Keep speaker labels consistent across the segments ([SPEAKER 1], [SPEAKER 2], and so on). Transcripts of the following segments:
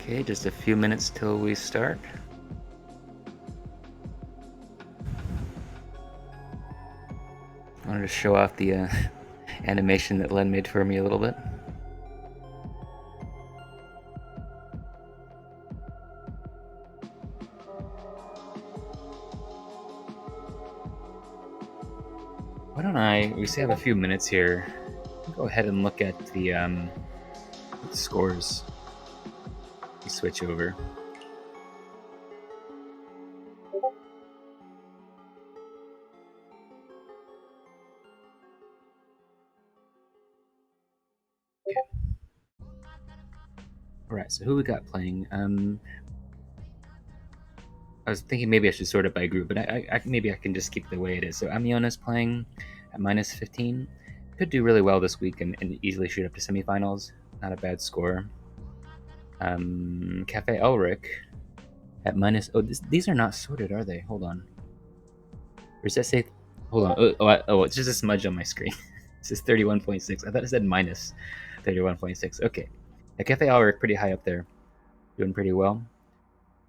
[SPEAKER 1] Okay, just a few minutes till we start. I wanted to show off the animation that Len made for me a little bit. Why don't we still have a few minutes here, go ahead and look at the scores. We switch over. Okay. Alright, so who we got playing? I was thinking maybe I should sort it by group, but maybe I can just keep it the way it is. So Amiona's playing at minus 15. Could do really well this week and easily shoot up to semifinals. Not a bad score. Cafe Elric at minus... Oh, these are not sorted, are they? Hold on. Or does that say... Hold on. Oh, it's just a smudge on my screen. It says 31.6. I thought it said minus 31.6. Okay. Yeah, Cafe Elric pretty high up there. Doing pretty well.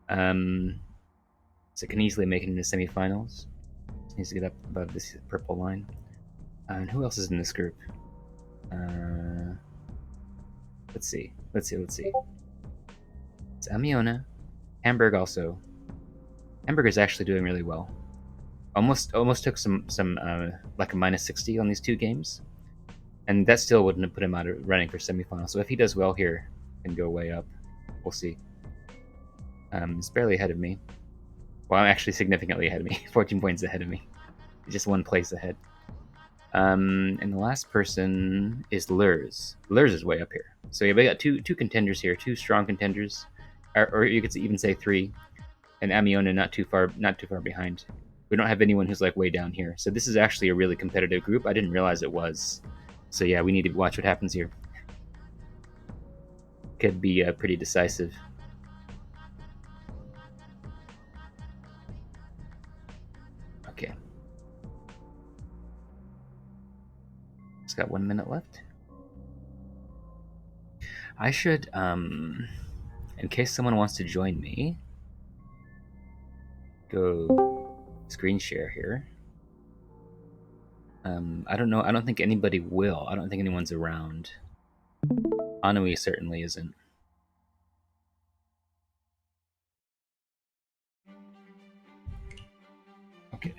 [SPEAKER 1] So can easily make it into semifinals. Just needs to get up above this purple line. And who else is in this group? Let's see. It's Amiona. Hamburg also. Hamburg is actually doing really well. Almost took some like a minus 60 on these two games, and that still wouldn't have put him out of running for semifinals. So if he does well here and go way up, we'll see. He's barely ahead of me. Well, I'm actually significantly ahead of me. 14 points ahead of me. Just one place ahead. And the last person is Lurs. Lurs is way up here. So yeah, we got two contenders here, two strong contenders, or you could even say three. And Amiona not too far behind. We don't have anyone who's like way down here. So this is actually a really competitive group. I didn't realize it was. So yeah, we need to watch what happens here. Could be pretty decisive. Okay. It's got 1 minute left. I should, in case someone wants to join me, go screen share here. I don't know. I don't think anybody will. I don't think anyone's around. Anui certainly isn't. Okay.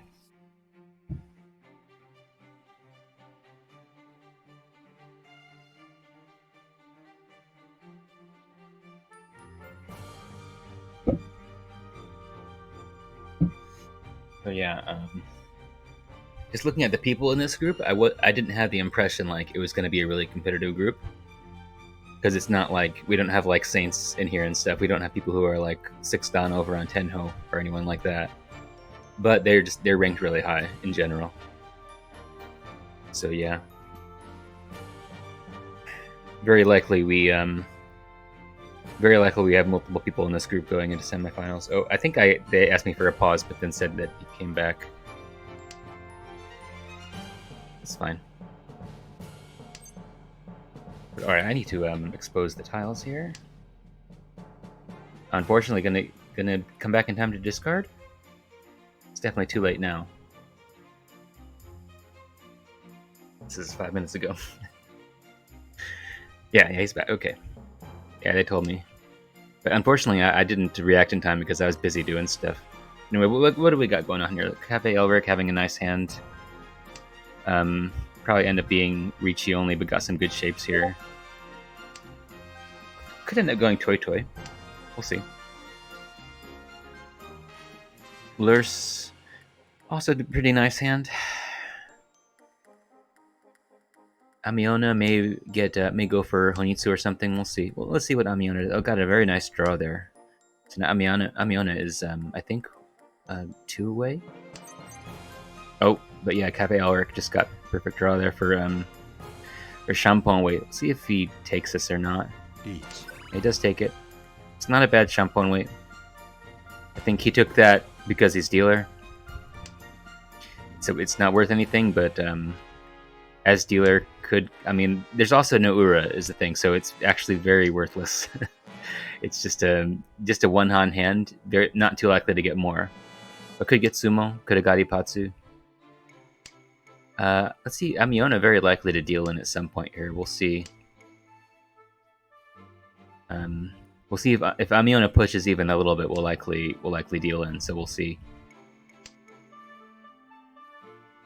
[SPEAKER 1] So yeah, just looking at the people in this group, I didn't have the impression like it was going to be a really competitive group, because it's not like we don't have like Saints in here and stuff. We don't have people who are like 6 down over on Tenho or anyone like that. But they're ranked really high in general. So yeah, very likely we Very likely we have multiple people in this group going into semifinals. Oh, I think they asked me for a pause, but then said that he came back. It's fine. All right, I need to expose the tiles here. Unfortunately, gonna come back in time to discard. It's definitely too late now. This is 5 minutes ago. yeah, he's back. Okay. Yeah, they told me. But unfortunately, I didn't react in time because I was busy doing stuff. Anyway, what do we got going on here? Cafe Elric having a nice hand. Probably end up being Ricci only, but got some good shapes here. Could end up going Toy Toy. We'll see. Lurs, also a pretty nice hand. Amiona may go for Honitsu or something. We'll see. Well, let's see what Amiona does. Oh, got a very nice draw there. So now Amiona is I think 2-way. Oh, but yeah, Cafe Elric just got perfect draw there for Champon Wait. Let's see if he takes this or not. He does take it. It's not a bad Champon Wait. I think he took that because he's dealer. So it's not worth anything, but as dealer could, I mean, there's also no Ura is the thing, so it's actually very worthless. It's just a one-hand hand. They're not too likely to get more. But could get Sumo, could have got Ipatsu. Let's see, Amiona very likely to deal in at some point here. We'll see. We'll see if Amiona pushes even a little bit, we'll likely deal in. So we'll see.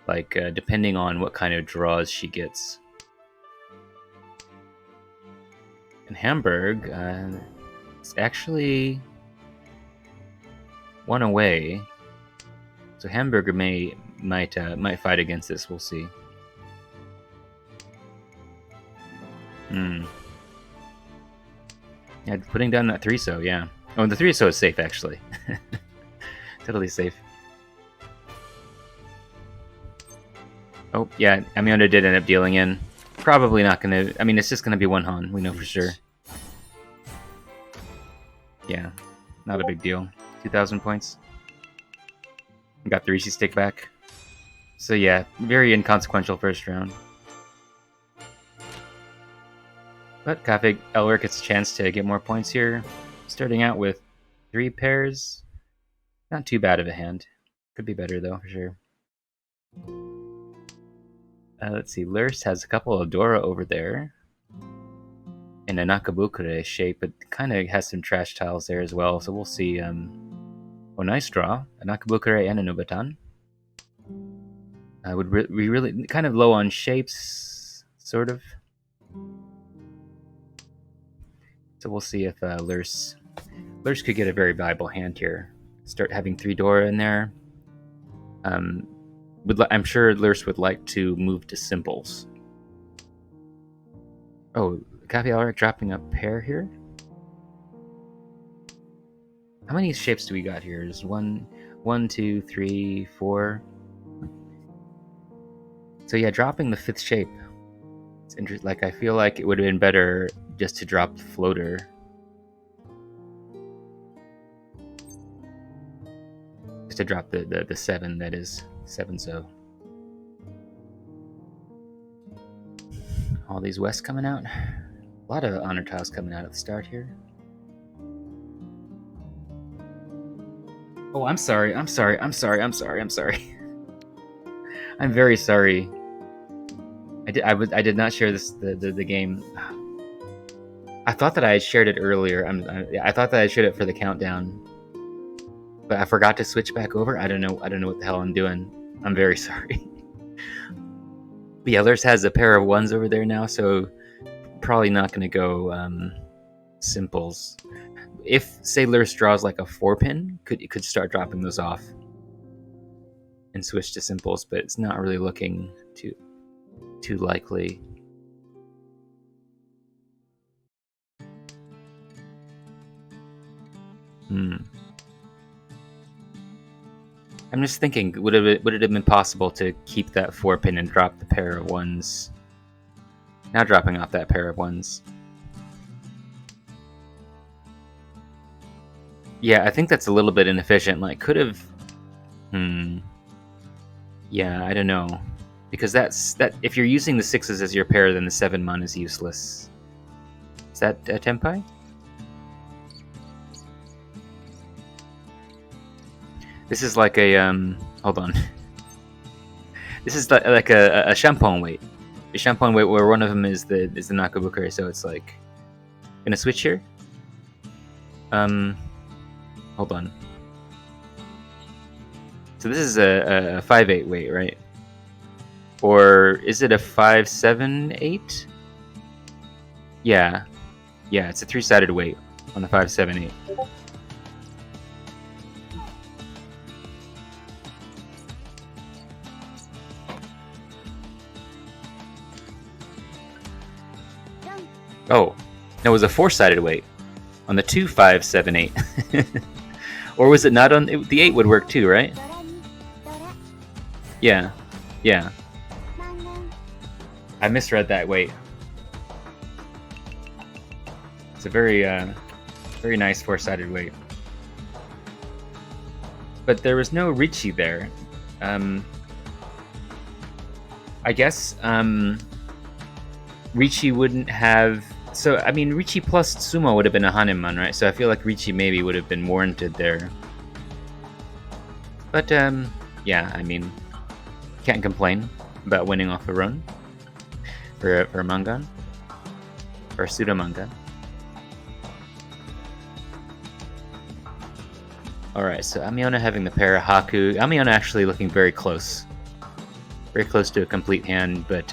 [SPEAKER 1] Like depending on what kind of draws she gets. And Hamburg, it's actually 1 away. So Hamburger might fight against this. We'll see. Yeah, putting down that 3-so, yeah. Oh, the 3-so is safe actually. Totally safe. Oh, yeah, Amiona did end up dealing in. Probably not gonna... I mean, it's just gonna be 1 Han, we know for sure. Yeah, not a big deal. 2,000 points. Got the Rishi stick back. So yeah, very inconsequential first round. But Cafe Elric gets a chance to get more points here. Starting out with 3 pairs. Not too bad of a hand. Could be better though, for sure. Let's see, Lurs has a couple of Dora over there. In a Nakabukure shape, but kind of has some trash tiles there as well, so we'll see. Oh, nice draw. A Nakabukure and a Nobatan. We really kind of low on shapes, sort of. So we'll see if Lurs could get a very viable hand here. Start having 3 Dora in there. I'm sure Lurs would like to move to simples. Oh, Cafe Elric dropping a pair here. How many shapes do we got here? There's 1, 2, 3, 4. So yeah, dropping the 5th shape. It's interesting. Like I feel like it would have been better just to drop the floater. Just to drop the 7, that is 7-so. All these West coming out. A lot of honor tiles coming out at the start here. Oh, I'm sorry. I'm very sorry. I did not share the game. I thought that I had shared it earlier. I thought that I shared it for the countdown, but I forgot to switch back over. I don't know what the hell I'm doing. I'm very sorry. But yeah, Lurs has a pair of 1s over there now, so probably not going to go simples. If, say, Lurs draws like a 4-pin, could start dropping those off and switch to simples, but it's not really looking too likely. I'm just thinking, would it have been possible to keep that 4-pin and drop the pair of 1s? Now dropping off that pair of 1s. Yeah, I think that's a little bit inefficient. Like, could have... Yeah, I don't know. Because that. If you're using the 6s as your pair, then the 7-mon is useless. Is that a Tempai? This is like a, hold on. This is like a Shampong weight. A Shampong weight where one of them is the Nakabukuri, so it's like... Gonna switch here? Hold on. So this is a 5-8 weight, right? Or is it a 5-7-8? Yeah. Yeah, it's a 3-sided weight on the 5-7-8. Oh, no, it was a 4-sided weight on the 2-5-7-8. Or was it not on... The 8 would work too, right? Yeah. Yeah. I misread that weight. It's a very, very nice 4-sided weight. But there was no Ricci there. I guess, Ricci wouldn't have... So, I mean, Ricci plus Sumo would have been a Hanemon, right? So I feel like Ricci maybe would have been warranted there. But, yeah, I mean, can't complain about winning off a run for a Mangan. Or a pseudo-Mangan. Alright, so Amiona having the pair of Haku. Amiona actually looking very close. Very close to a complete hand, but,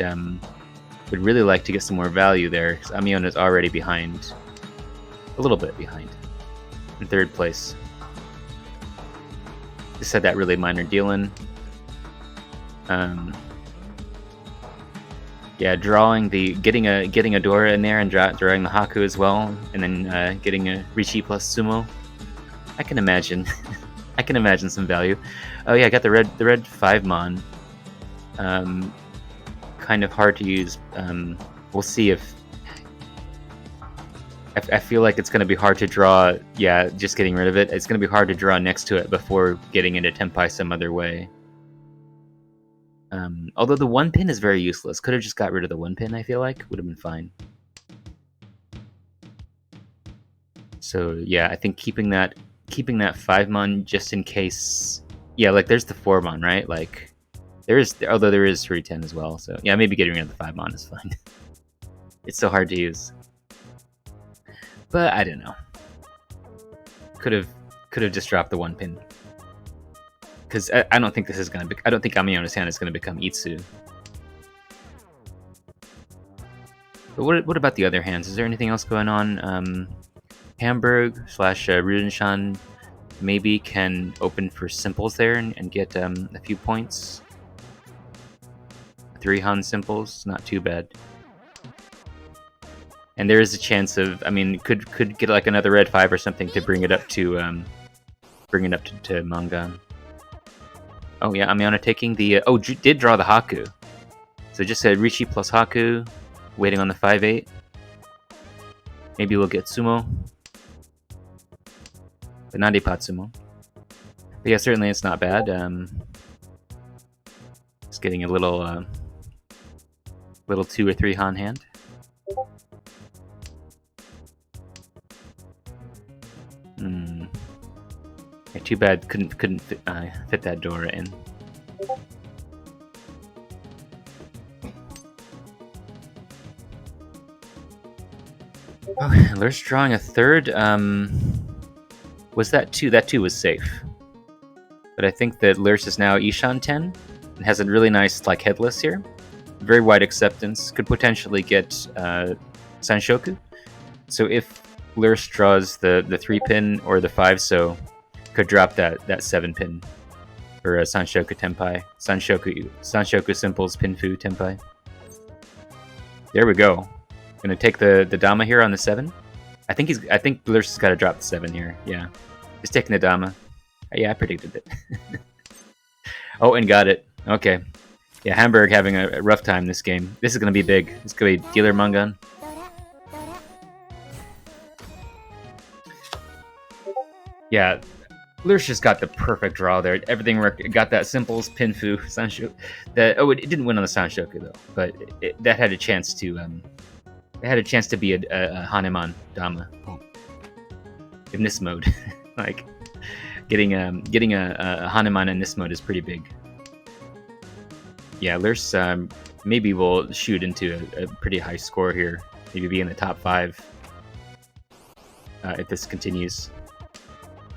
[SPEAKER 1] would really like to get some more value there, because Amiona's already behind. A little bit behind. In 3rd place. Just had that really minor deal-in. Yeah, getting a Dora in there and drawing the Haku as well, and then getting a Ricci plus Sumo. I can imagine. I can imagine some value. Oh yeah, I got the red 5-mon. Kind of hard to use. We'll see if... I feel like it's going to be hard to draw... Yeah, just getting rid of it. It's going to be hard to draw next to it before getting into Tempai some other way. Although the 1-pin is very useless. Could have just got rid of the 1-pin, I feel like. Would have been fine. So, yeah, I think keeping that 5-mon just in case... Yeah, like, there's the 4-mon, right? Like... Although there is 310 as well, so yeah, maybe getting rid of the 5-mon is fine. It's so hard to use. But I don't know. Could have just dropped the 1-pin. Because I don't think this is gonna be... I don't think Amiona's hand is gonna become Itsu. But what about the other hands? Is there anything else going on? Hamburg / Rudenshan maybe can open for simples there and get a few points. 3 Han simples, not too bad. And there is a chance of, I mean, could get like another red 5 or something to bring it up to Mangan. Oh yeah, Amiona taking the did draw the Haku. So just said Ricci plus Haku, waiting on the 5-8. Maybe we'll get Sumo. But not a Patsumo. But yeah, certainly it's not bad. Just getting a little 2 or 3 Han hand. Yeah, too bad couldn't fit that Dora in. Okay, Lur's drawing a 3rd. Was that 2? That 2 was safe. But I think that Lurs is now Ishan 10 and has a really nice like headless here. Very wide acceptance. Could potentially get Sanshoku. So if Lurs draws the 3-pin or the 5, so could drop that 7-pin for a Sanshoku Tempai. Sanshoku Simples Pinfu Tempai. There we go. Gonna take the Dama here on the 7. I think Lurs has got to drop the 7 here. Yeah, he's taking the Dama. Yeah, I predicted it. Oh, and got it. Okay. Yeah, Hamburg having a rough time this game. This is gonna be big. This is gonna be Dealer Mangan. Yeah, Lurch just got the perfect draw there. Everything worked. It got that Simples, Pinfu, Sansho. It didn't win on the Sanshoku though, but that had a chance to it had a chance to be a Haneman Dama in this mode. Like getting a Haneman in this mode is pretty big. Yeah, Lurch maybe will shoot into a pretty high score here. Maybe be in the top 5 if this continues.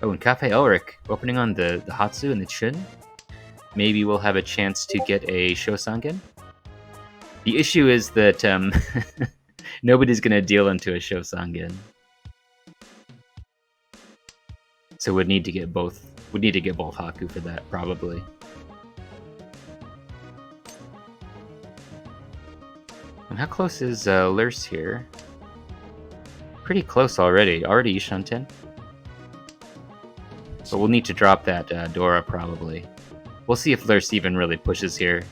[SPEAKER 1] Oh, and Cafe Elric opening on the Hatsu and the Chun. Maybe we'll have a chance to get a Shosangen. The issue is that nobody's going to deal into a Shosangen. So we'd need to get both. We'd need to get both Haku for that, probably. And how close is Lurs here? Pretty close already. Already Yushanten. But we'll need to drop that Dora, probably. We'll see if Lurs even really pushes here.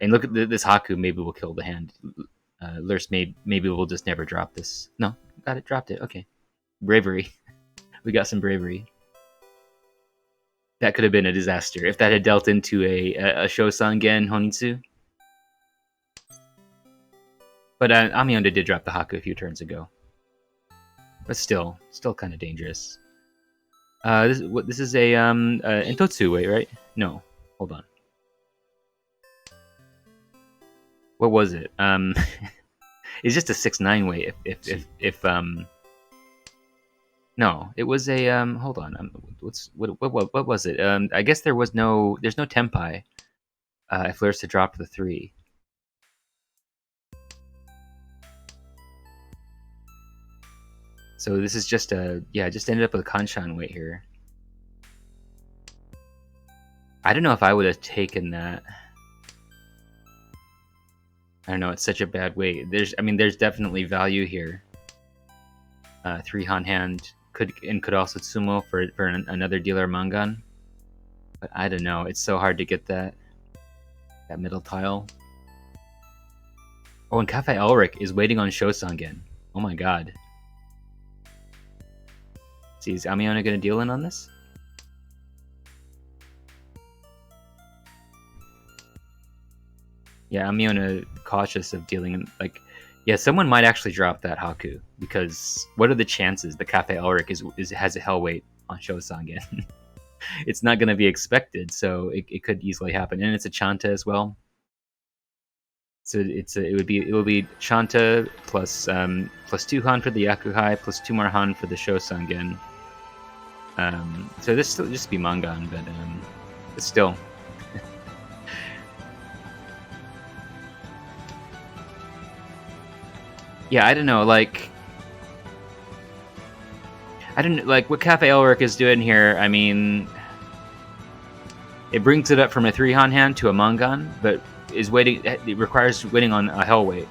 [SPEAKER 1] And look at this Haku, maybe we'll kill the hand. Lurs maybe we'll just never drop this. No, got it, dropped it, okay. Bravery. We got some bravery. That could have been a disaster. If that had dealt into a Shosangen Honitsu. But Amionda did drop the Haku a few turns ago. But still kind of dangerous. This is a Intotsu weight, right? No, hold on. What was it? It's just a 6'9" weight. If no, it was a hold on. What was it? I guess there's no tempai. If Lurs to drop the 3. So this is just just ended up with a Kanshan weight here. I don't know if I would have taken that. I don't know, it's such a bad weight. There's definitely value here. 3 Han hand could also Tsumo for another dealer Mangan. But I don't know, it's so hard to get that middle tile. Oh, and Cafe Elric is waiting on Shosangen. Oh my god. See, is Amiona gonna deal in on this? Yeah, Amiona cautious of dealing in, like, yeah, someone might actually drop that Haku, because what are the chances the Cafe Elric has a hell weight on Shosangen? It's not gonna be expected, so it could easily happen, and it's a Chanta as well. So it will be Chanta plus 2 Han for the Yakuhai plus 2 more Han for the Shosangen. So this still just be Mangan, but still. Yeah, I don't know, like what Cafe Elric is doing here. I mean, it brings it up from a 3 Han hand to a Mangan, but it requires waiting on a hell weight.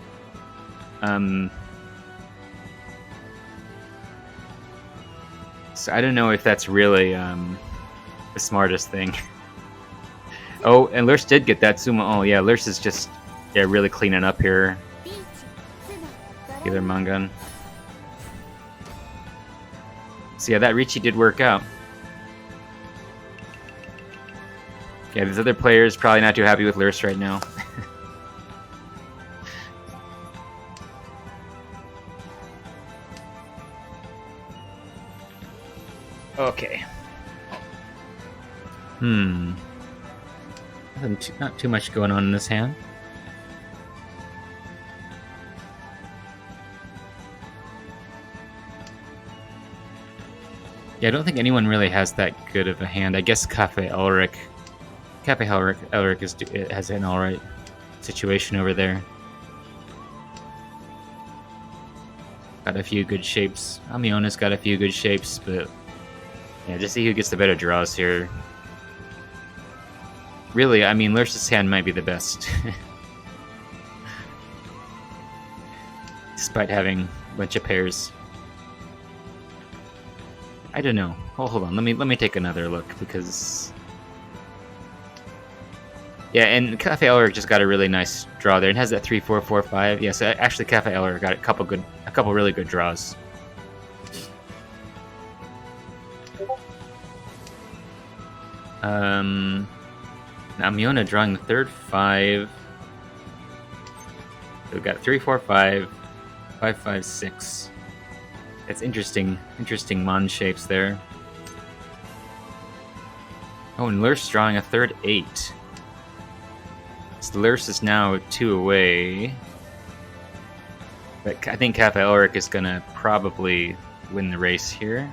[SPEAKER 1] So I don't know if that's really the smartest thing. Oh, and Lurs did get that Sumo. Oh yeah, Lurs is just really cleaning up here. Either Mangan. So yeah, that Richi did work out. Yeah, these other players probably not too happy with Lurs right now. Okay. Not too much going on in this hand. Yeah, I don't think anyone really has that good of a hand. I guess Cafe Elric has an alright situation over there. Got a few good shapes. Amiona's got a few good shapes, but yeah, just see who gets the better draws here. Really, I mean, Lurs' hand might be the best. Despite having a bunch of pairs. I don't know. Oh, hold on. Let me take another look, because yeah, and Cafe Elric just got a really nice draw there. It has that 3-4-4-5. Yeah, so actually Cafe Elric got a couple really good draws. Now Miona drawing the third 5. So we've got 3, 4, 5, 5, 5, 6. That's interesting mon shapes there. Oh, and Lurse drawing a third 8. So Lurse is now 2 away. But I think Kappa Elric is gonna probably win the race here.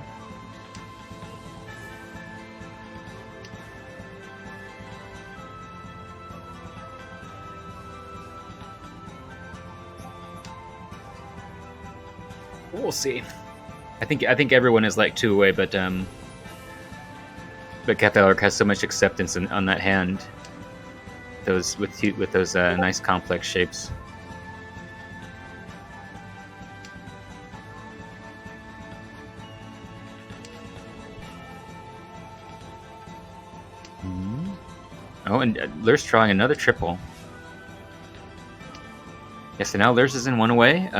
[SPEAKER 1] We'll see. I think everyone is like 2 away, but Kappa Elric has so much acceptance on that hand. Those with those nice complex shapes. Oh, and Lurse drawing another triple. Yeah, so now Lurse is in 1 away.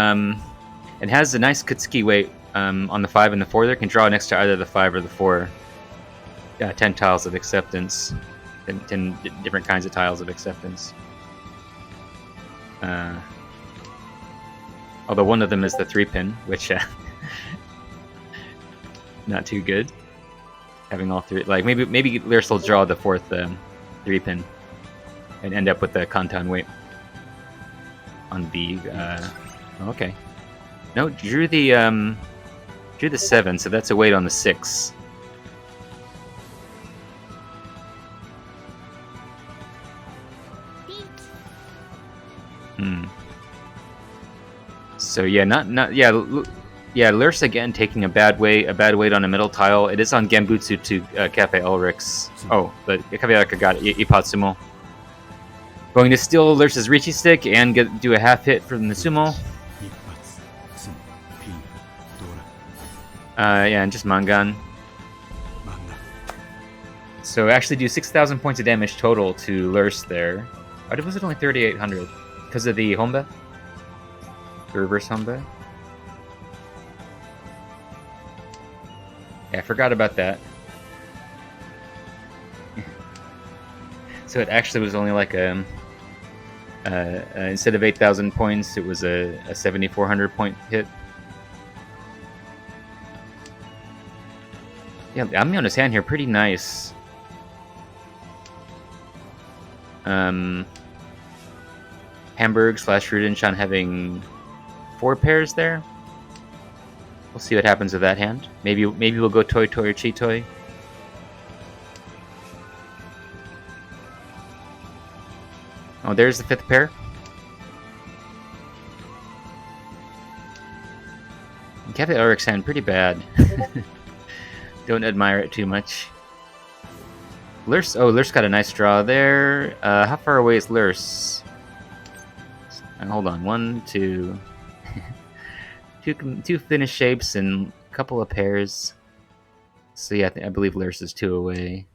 [SPEAKER 1] It has a nice Kutsuki weight on the 5 and the 4 there. Can draw next to either the 5 or the 4. 10 tiles of acceptance. 10 different kinds of tiles of acceptance. Although one of them is the 3-pin, which not too good. Having all 3, like maybe Lurse will draw the 4th 3-pin and end up with the Kantan weight on B. Okay. No, drew the 7, so that's a weight on the 6. So yeah, Lurse again taking a bad weight on a middle tile. It is on Gambutsu to Cafe Elric's. Oh, but Cafe Elric got Ipatsumo. Going to steal Lurse's Richi stick and do a half hit from the sumo. Yeah, and just Mangan. So actually do 6,000 points of damage total to Lurse there. Why was it only 3,800? Because of the Honba? The reverse Honba? Yeah, I forgot about that. So it actually was only like instead of 8,000 points, it was a 7,400 point hit. Yeah, I'm on his hand here, pretty nice. Hamburg / Rudenshan having 4 pairs there. We'll see what happens with that hand. Maybe we'll go Toy Toy or Chi Toy. Oh, there's the 5th pair. Captain Elric's hand pretty bad. Don't admire it too much. Lurse, Lurse got a nice draw there. How far away is Lurse? Hold on, 1, 2, 2 finished shapes and a couple of pairs. So yeah, I believe Lurse is 2 away.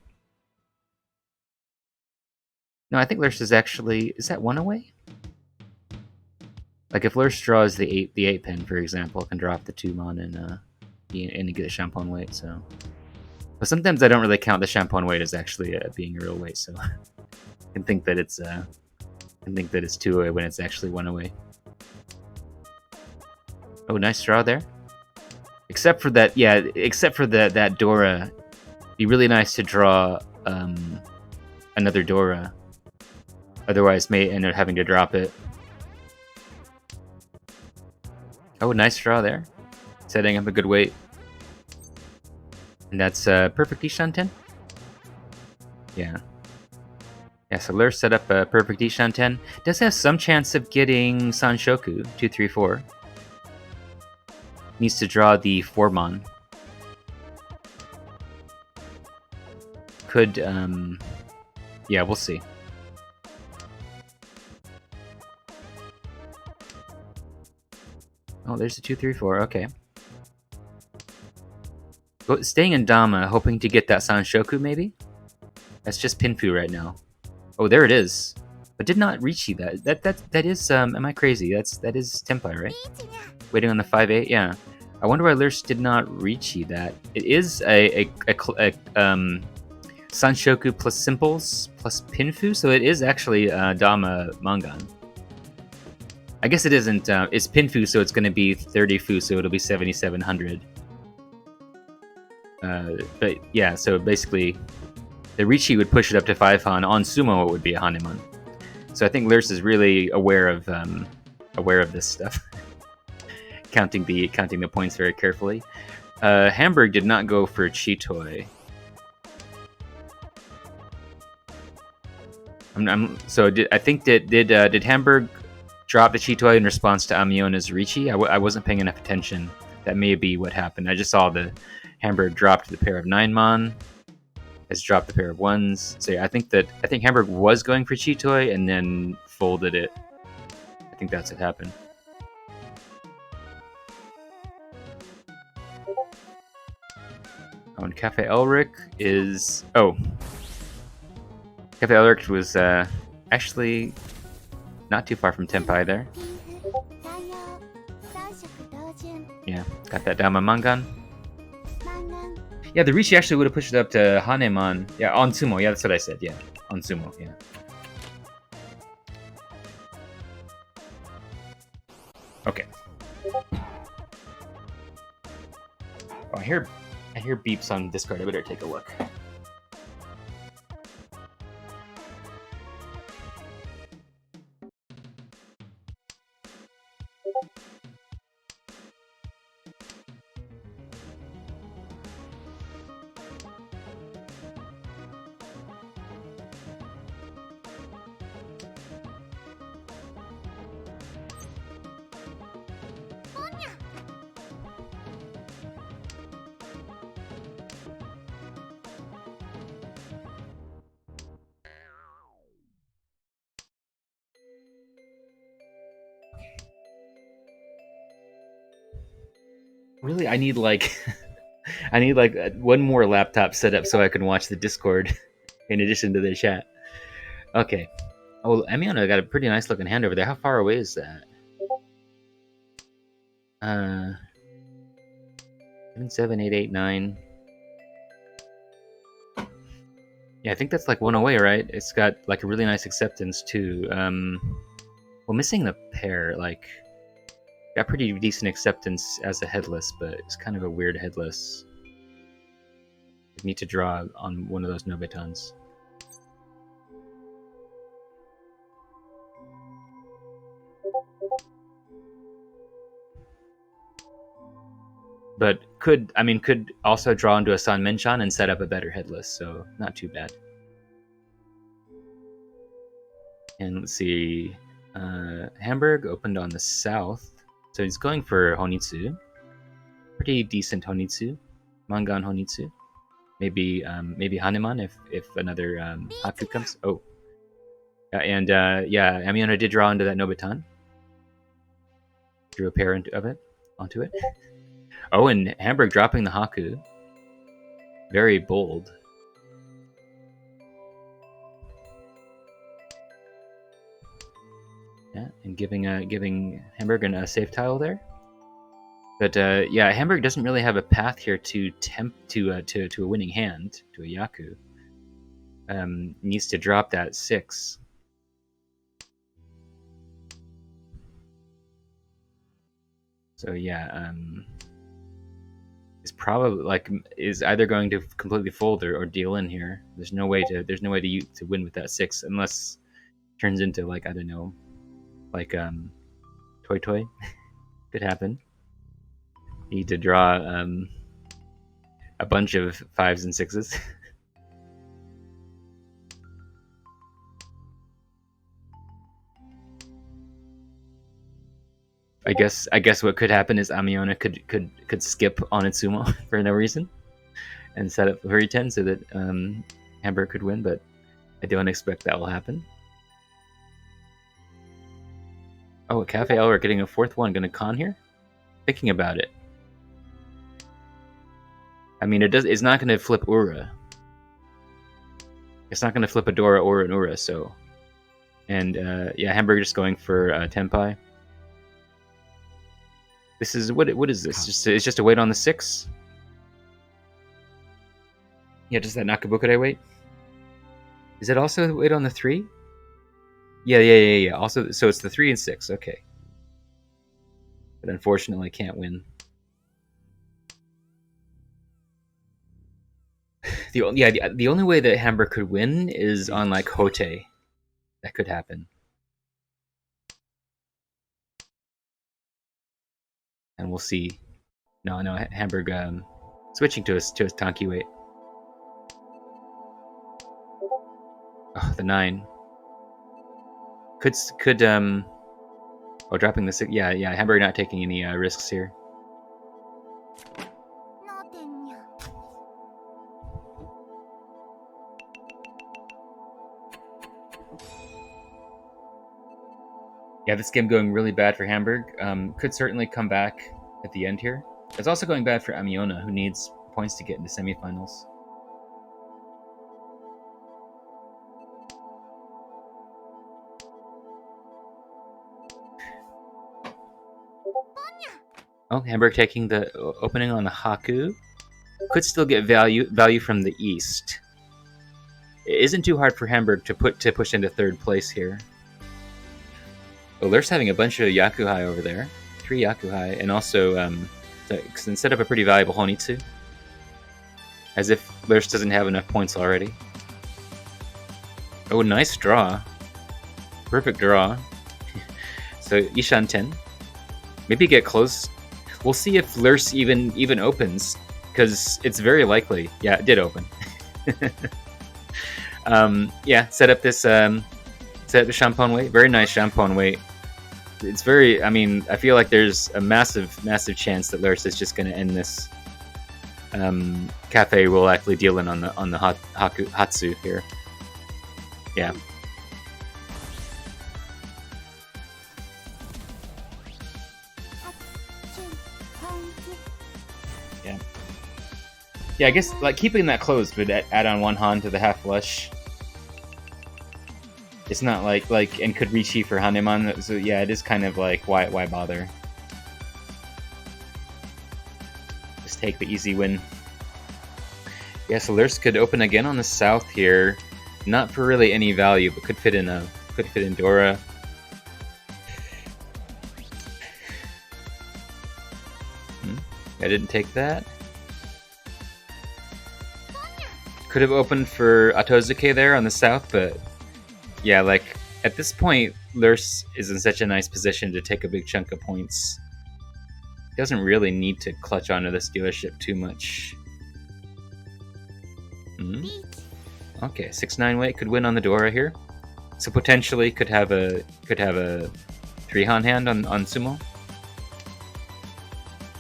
[SPEAKER 1] No, I think Lurse is actually, is that 1 away? Like if Lurse draws the 8 pin, for example, it can drop the 2 mon and get a Champon weight. So, but sometimes I don't really count the Champon weight as actually being a real weight. So I can think that it's 2 away when it's actually 1 away. Oh, nice draw there. Except for that, yeah. Except for that Dora, it'd be really nice to draw another Dora. Otherwise, may end up having to drop it. Oh, nice draw there. Setting up a good weight. And that's perfect Ishan 10? Yeah. Yeah, so Lurse set up a perfect Ishan 10. Does have some chance of getting Sanshoku, 2, 3, 4. Needs to draw the 4 mon. Could, yeah, we'll see. Oh, there's a 2, 3, 4, okay. But staying in Dama, hoping to get that Sanshoku, maybe? That's just Pinfu right now. Oh, there it is. But did not reach you that is, am I crazy? That is Tempai, right? Waiting on the 5-8, yeah. I wonder why Lurch did not Richi that. It is a Sanshoku plus Simples plus Pinfu, so it is actually Dama Mangan. I guess it isn't. It's Pinfu, so it's going to be 30 Fu, so it'll be 7,700. But yeah, so basically, the Richi would push it up to 5 Han. On Sumo, it would be a Hanemon. So I think Lurch is really aware of this stuff, counting the points very carefully. Hamburg did not go for Chitoy. Did Hamburg drop the Chitoy in response to Amiona's Richi? I wasn't paying enough attention. That may be what happened. I just saw the Hamburg dropped the pair of 9-mon, has dropped the pair of 1s. So yeah, I think Hamburg was going for Chitoy and then folded it. I think that's what happened. Oh, and Cafe Elric is... Oh. Cafe Elric was actually not too far from Tenpai there. Yeah, got that Dama Mangan. Yeah, the Rishi actually would have pushed it up to Hanemon. Yeah, on Sumo. Yeah, that's what I said. Yeah, on Sumo. Yeah. Okay. Oh, I hear beeps on Discord. I better take a look. Really, I need like one more laptop set up so I can watch the Discord in addition to the chat. Okay. Oh, Emiona got a pretty nice looking hand over there. How far away is that? 7, 7, 8, 8, 9. Yeah, I think that's like one away, right? It's got like a really nice acceptance too. Well, missing the pair, like, got pretty decent acceptance as a headless, but it's kind of a weird headless. You need to draw on one of those Nobetons. But could also draw into a San Menchan and set up a better headless, so not too bad. And let's see, Hamburg opened on the south, so he's going for Honitsu. Pretty decent Honitsu, Mangan Honitsu. Maybe Hanemon if another Haku comes. Oh, and yeah, Amiona did draw into that Nobetan. Drew a pair onto it. Oh, and Hamburg dropping the Haku. Very bold. Yeah, and giving Hamburg a safe tile there. But yeah, Hamburg doesn't really have a path here to a winning hand, to a Yaku. Needs to drop that 6. So yeah, is either going to completely fold or deal in here. There's no way to win with that 6 unless it turns into, like, I don't know, like Toy Toy. Could happen. Need to draw a bunch of 5s and 6s. I guess what could happen is Amiona could skip on Itsumo for no reason and set up Hurriten so that Hamburg could win, but I don't expect that will happen. Oh, Cafe Elric getting a 4th one. Gonna con here? Thinking about it. I mean, it's not gonna flip Ura. It's not gonna flip Adora or an Ura, so. And yeah, Hamburg just going for Tenpai. This is what is this? It's just a wait on the 6? Yeah, does that Nakabukure wait? Is it also a wait on the 3? Yeah. Also, so it's the 3 and 6. Okay. But unfortunately, can't win. The only way that Hamburg could win is on like Hote. That could happen. And we'll see. No, Hamburg switching to his Tanki weight. Oh, the 9. Could oh, dropping the 6. Yeah, Hamburg not taking any risks here. Yeah, this game going really bad for Hamburg. Could certainly come back at the end here. It's also going bad for Amiona, who needs points to get into semifinals. Oh, Hamburg taking the opening on the Haku. Could still get value from the east. It isn't too hard for Hamburg to push into 3rd place here. Oh, Lur's having a bunch of Yakuhai over there. 3 Yakuhai, and also set up a pretty valuable Honitsu. As if Lurs doesn't have enough points already. Oh, nice draw. Perfect draw. So Ishan 10. Maybe get close. We'll see if Lurs even opens, because it's very likely. Yeah, it did open. Yeah, set up the Champon weight. Very nice Champon weight. It's very. I mean, I feel like there's a massive chance that Lurs is just going to end this. Cafe will actually deal in on the Hatsu here. Yeah. Yeah, I guess like keeping that closed would add on 1 Han to the half flush. It's not like and could reach E for Haneman, so yeah, it is kind of like why bother? Just take the easy win. Yeah, so Lurs could open again on the south here. Not for really any value, but could fit in Dora. I didn't take that. Could have opened for Atozuke there on the south, but yeah, like at this point, Lurs is in such a nice position to take a big chunk of points. He doesn't really need to clutch onto this dealership too much. Okay, 6-9 weight could win on the Dora here, so potentially could have a 3 Han hand on Sumo.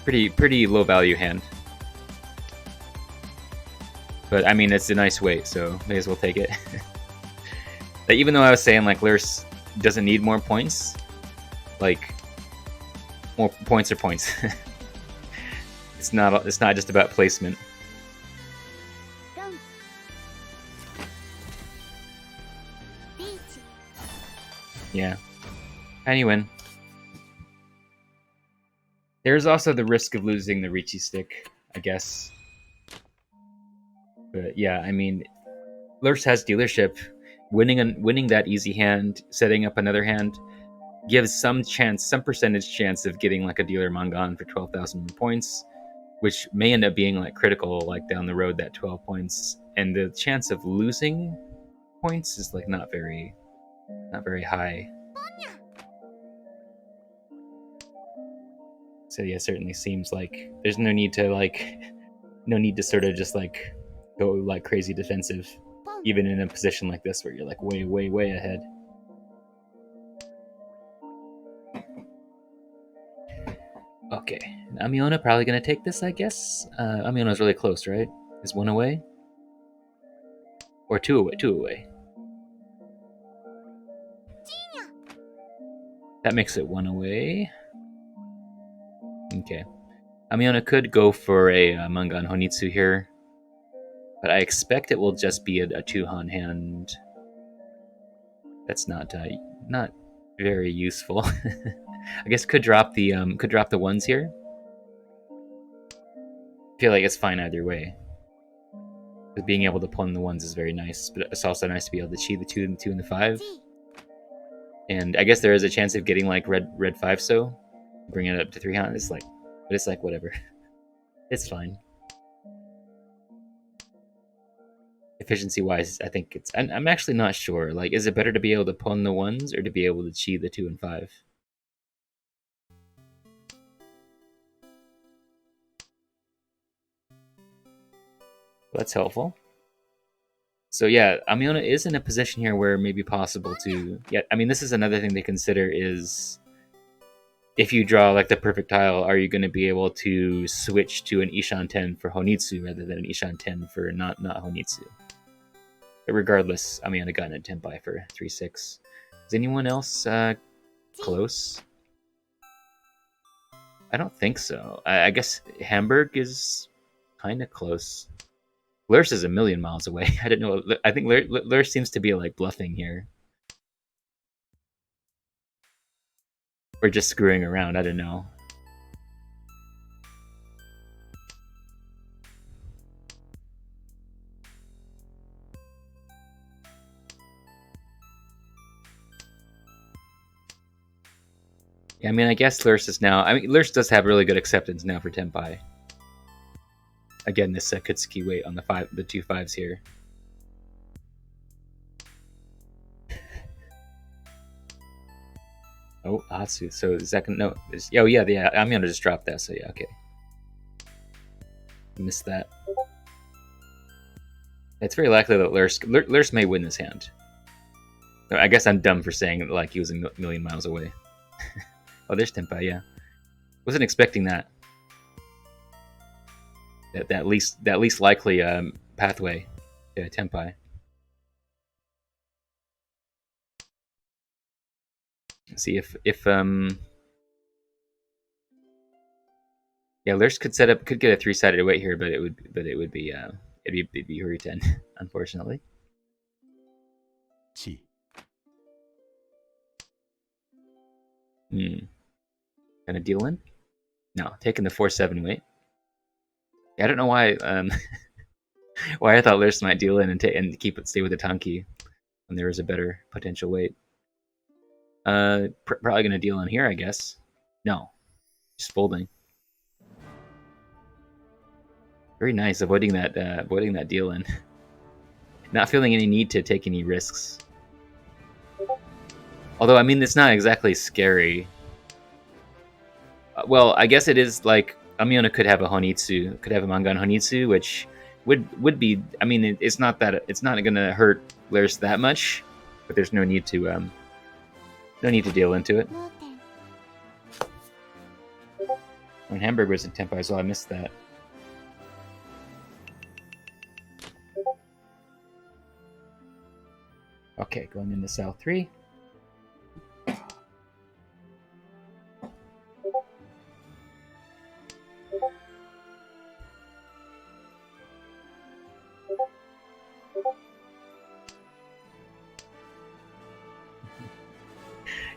[SPEAKER 1] Pretty low value hand. But I mean, it's a nice weight, so may as well take it. Like, even though I was saying like Lurs doesn't need more points, like more points are points. It's not just about placement. Yeah. And you win. There's also the risk of losing the Ricci stick, I guess. But yeah, I mean, Lurs has dealership. Winning that easy hand, setting up another hand, gives some percentage chance of getting like a dealer Mangan for 12,000 points, which may end up being like critical like down the road, that 12 points. And the chance of losing points is like not very high. So yeah, it certainly seems like there's no need to sort of just like go like crazy defensive, even in a position like this where you're like way ahead. Okay, Amiona probably gonna take this, I guess. Amiona's really close, right? Is 1 away? Or 2 away? 2 away. That makes it 1 away. Okay. Amiona could go for a Mangan Honitsu here, but I expect it will just be a 2 Han hand. That's not very useful. I guess could drop the ones here. I feel like it's fine either way. But being able to pawn the ones is very nice, but it's also nice to be able to cheat the 2 and the 2 and the 5. And I guess there is a chance of getting like red 5 so bring it up to 3 hunt. It's like, but it's like whatever. It's fine. Efficiency wise, I think it's. I'm actually not sure. Like, is it better to be able to pawn the ones or to be able to cheat the 2 and 5? That's helpful. So yeah, Amiona is in a position here where it may be possible to. Yeah, I mean, this is another thing to consider is if you draw like the perfect tile, are you going to be able to switch to an Ishan 10 for Honitsu rather than an Ishan 10 for not Honitsu? But regardless, Amiona got a Tenpai for 3-6. Is anyone else close? I don't think so. I guess Hamburg is kind of close. Lurs is a million miles away. I didn't know. I think Lurs seems to be like bluffing here. Or just screwing around. I don't know. Yeah, I mean, I guess Lurs is now. I mean, Lurs does have really good acceptance now for Tenpai. Again, this could ski weight on the 2 5s here. Oh, Atsu. So is that gonna no? Oh yeah. I'm gonna just drop that. So yeah, okay. Missed that. It's very likely that Lurs may win this hand. I guess I'm dumb for saying like he was a million miles away. Oh, there's Tenpai. Yeah, wasn't expecting that. That least likely pathway to Tenpai. Let's see if yeah, Lurs could get a 3-sided weight here, but it would be it'd be Huri 10, unfortunately. Gonna deal in? No, taking the 4-7 weight. Yeah, I don't know why why I thought Lurs might deal in and stay with the Tanki when there was a better potential weight. Probably gonna deal in here, I guess. No, just folding. Very nice, avoiding that deal in. Not feeling any need to take any risks. Although, I mean, it's not exactly scary. Well, I guess it is like Amiona could have a Honitsu, could have a Mangan Honitsu, which would be. I mean, it's not gonna hurt Lurs that much, but there's no need to deal into it. When Hamburg was in Tenpai, so I missed that. Okay, going into South 3.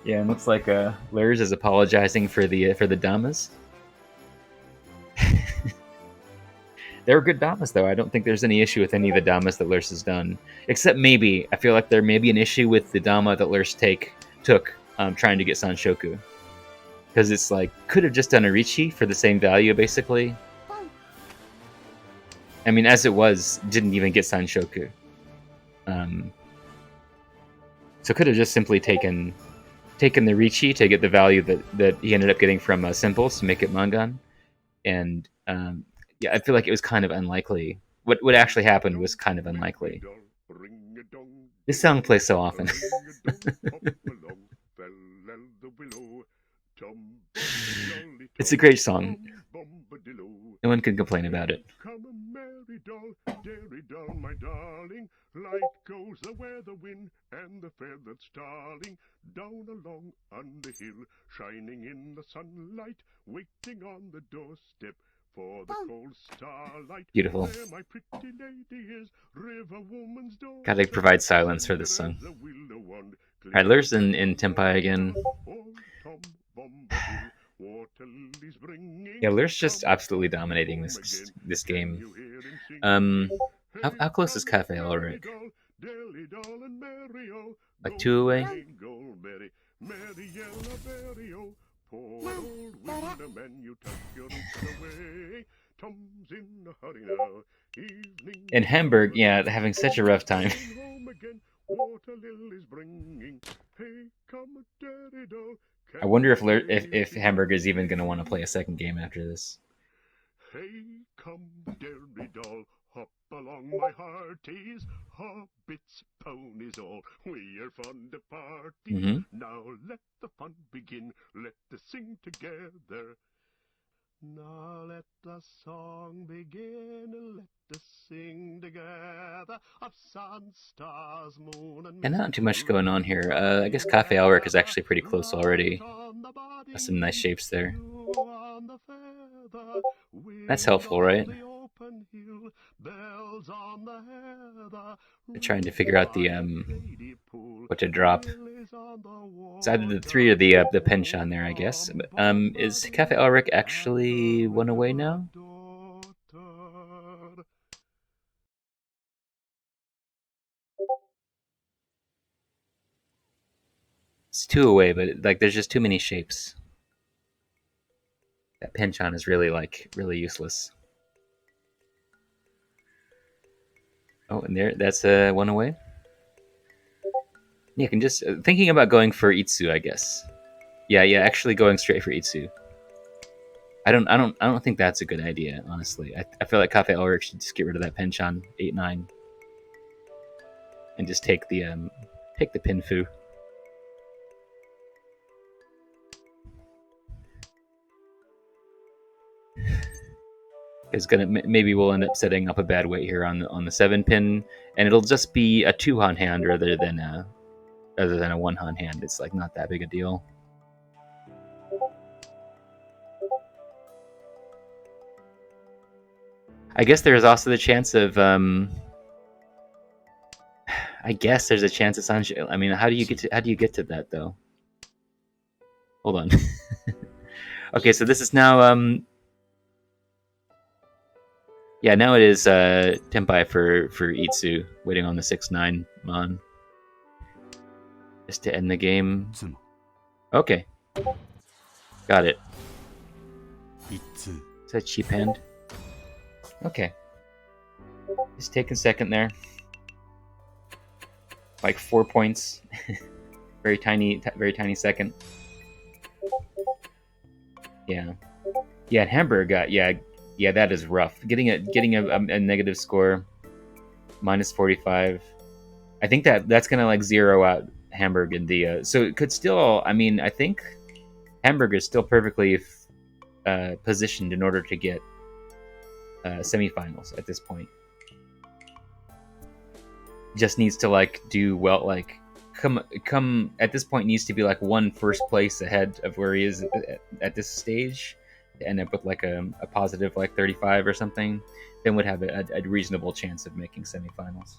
[SPEAKER 1] Yeah, it looks like Lurs is apologizing for the damas. They were good damas, though. I don't think there's any issue with any of the damas that Lurs has done, except maybe I feel like there may be an issue with the dama that Lurs took trying to get Sanshoku, because it's like could have just done a Ricci for the same value, basically. I mean, as it was, didn't even get Sanshoku. So could have just simply taken the Ricci to get the value that he ended up getting from Simples to make it Mangan. And yeah, I feel like it was kind of unlikely. What actually happened was kind of unlikely. This song plays so often. It's a great song. No one can complain about it. Light goes the weather wind and the feathered starling down along on the hill, shining in the sunlight, waiting on the doorstep for the cold starlight. Beautiful. My pretty lady is river woman's door. Gotta provide silence for this song. Alright, Lurs in Tenpai again. Yeah, Lur's just absolutely dominating this game. How close is Cafe Ulrich? Like 2 away? In Hamburg, yeah, having such a rough time. I wonder if Hamburg is even going to want to play a second game after this.
[SPEAKER 2] Hey, come, dairy doll, hop along my hearties, hobbits, ponies all, we're fond of party. Now let the fun begin, let us sing together. Now let the song begin, let us sing together of sun, stars, moon, and
[SPEAKER 1] not too much going on here. I guess Cafe Ulrich is actually pretty close already. There's some nice shapes there. That's helpful, right? I'm trying to figure out the what to drop. It's either the 3 or the penchant there, I guess. Is Cafe Ulrich actually 1 away now? It's 2 away, but like there's just too many shapes. That penchant is really really useless. Oh, and that's 1 away. Yeah, can just thinking about going for Itsu, I guess. Yeah, actually going straight for Itsu. I don't think that's a good idea, honestly. I feel like Cafe Ulrich should just get rid of that penchant 8-9 and just take the pinfu. Is gonna maybe we'll end up setting up a bad weight here on the 7-pin, and it'll just be a 2-han hand rather than a 1-han hand. It's like not that big a deal. I guess there's also the chance of I guess there's a chance of sunshine. I mean, how do you get to that though? Hold on. Okay, so this is now yeah, now it is Tenpai for Itsu, waiting on the 6-9 Mon. Just to end the game. Okay. Got it. Is that cheap hand? Okay. Just taking second there. Like 4 points. very tiny second. Yeah. Yeah, Hamburg got yeah, that is rough. Getting a negative score, -45. I think that's gonna like zero out Hamburg in the. So it could still. I mean, I think Hamburg is still perfectly positioned in order to get semifinals at this point. Just needs to like do well. Like come at this point needs to be like 1 first place ahead of where he is at this stage. End up with like a positive like 35 or something, then would have a reasonable chance of making semifinals.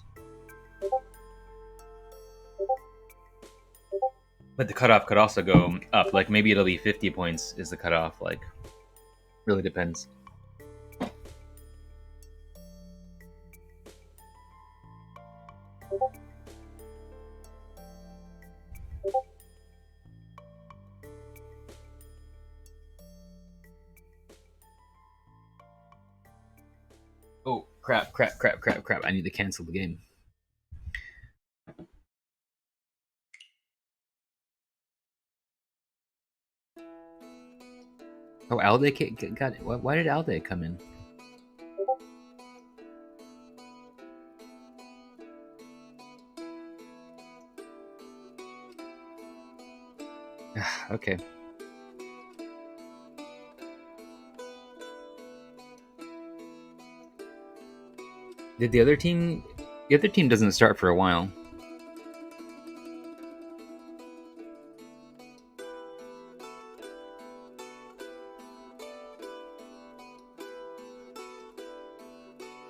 [SPEAKER 1] But the cutoff could also go up. Like maybe it'll be 50 points is the cutoff. Like, really depends. Oh, crap. I need to cancel the game. Oh, Alde got it. Why did Alde come in? Okay. Did the other team? The other team doesn't start for a while.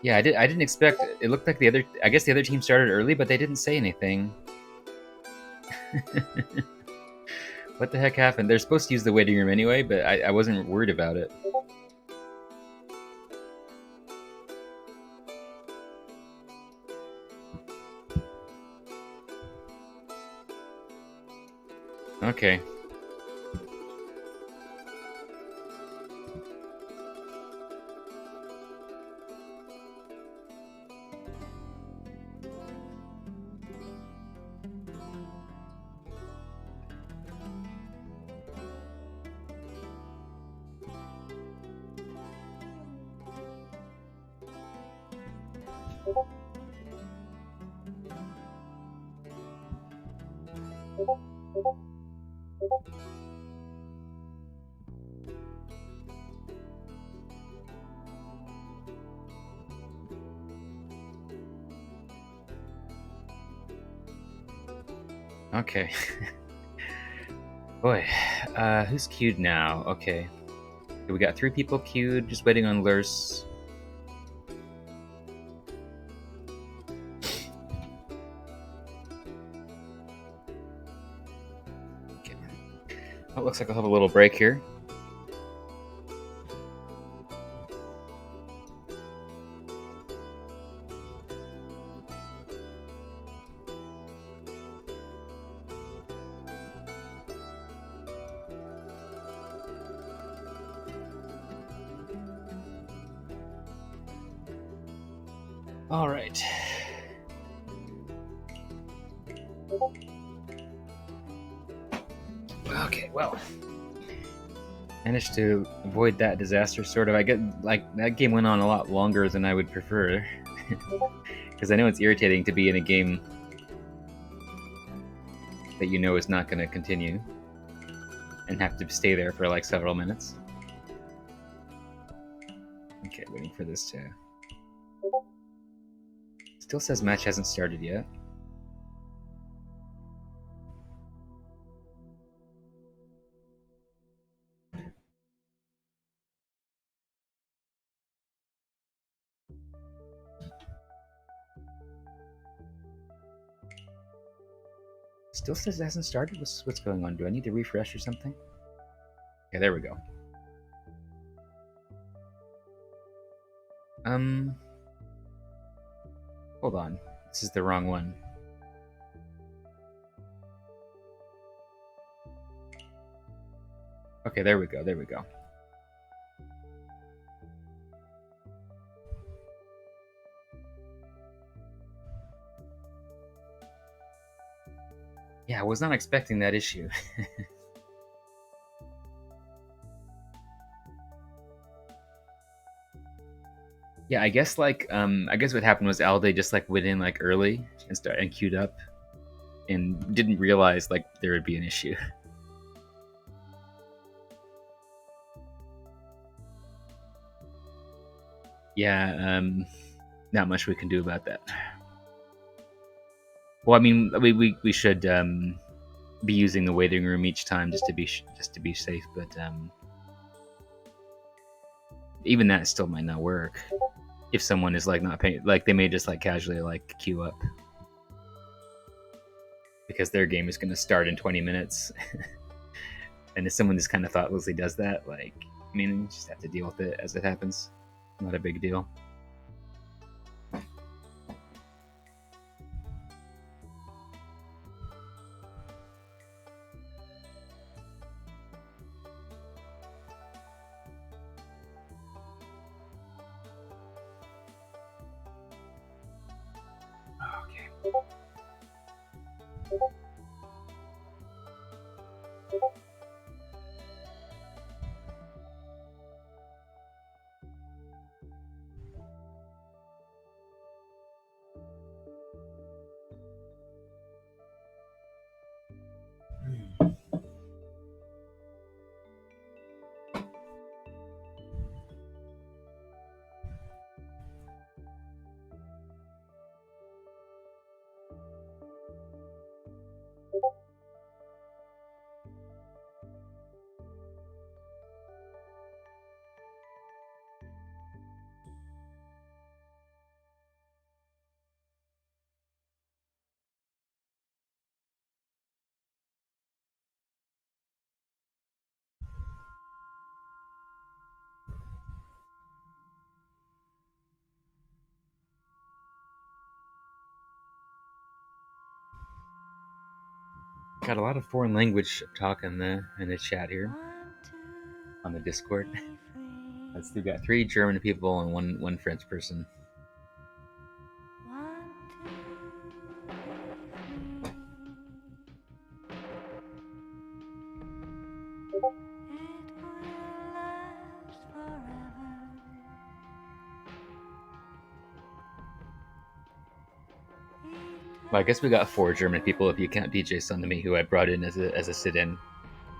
[SPEAKER 1] Yeah, I didn't expect. It looked like I guess the other team started early, but they didn't say anything. What the heck happened? They're supposed to use the waiting room anyway, but I wasn't worried about it. Okay. Okay. Boy, who's queued now? Okay. We got 3 people queued, just waiting on Lurs. Okay. Well, it looks like I'll have a little break here. All right. Okay, well, managed to avoid that disaster. Sort of. I get like that game went on a lot longer than I would prefer, because I know it's irritating to be in a game that you know is not going to continue and have to stay there for like several minutes. Okay, waiting for this to. Still says match hasn't started yet. Still says it hasn't started? What's going on? Do I need to refresh or something? Okay, there we go. Hold on. This is the wrong one. Okay, there we go, there we go. Yeah, I was not expecting that issue. Yeah, I guess like I guess what happened was Alde just like went in like early and queued up and didn't realize like there would be an issue. Yeah, not much we can do about that. Well, I mean, we should be using the waiting room each time just to be safe, but even that still might not work if someone is like not paying. Like they may just like casually like queue up because their game is going to start in 20 minutes, and if someone just kind of thoughtlessly does that, like I mean, you just have to deal with it as it happens. Not a big deal. Got a lot of foreign language talk in the chat here on the Discord. We got 3 German people and one French person. Well, I guess we got 4 German people if you count DJ Son to me, who I brought in as a sit-in.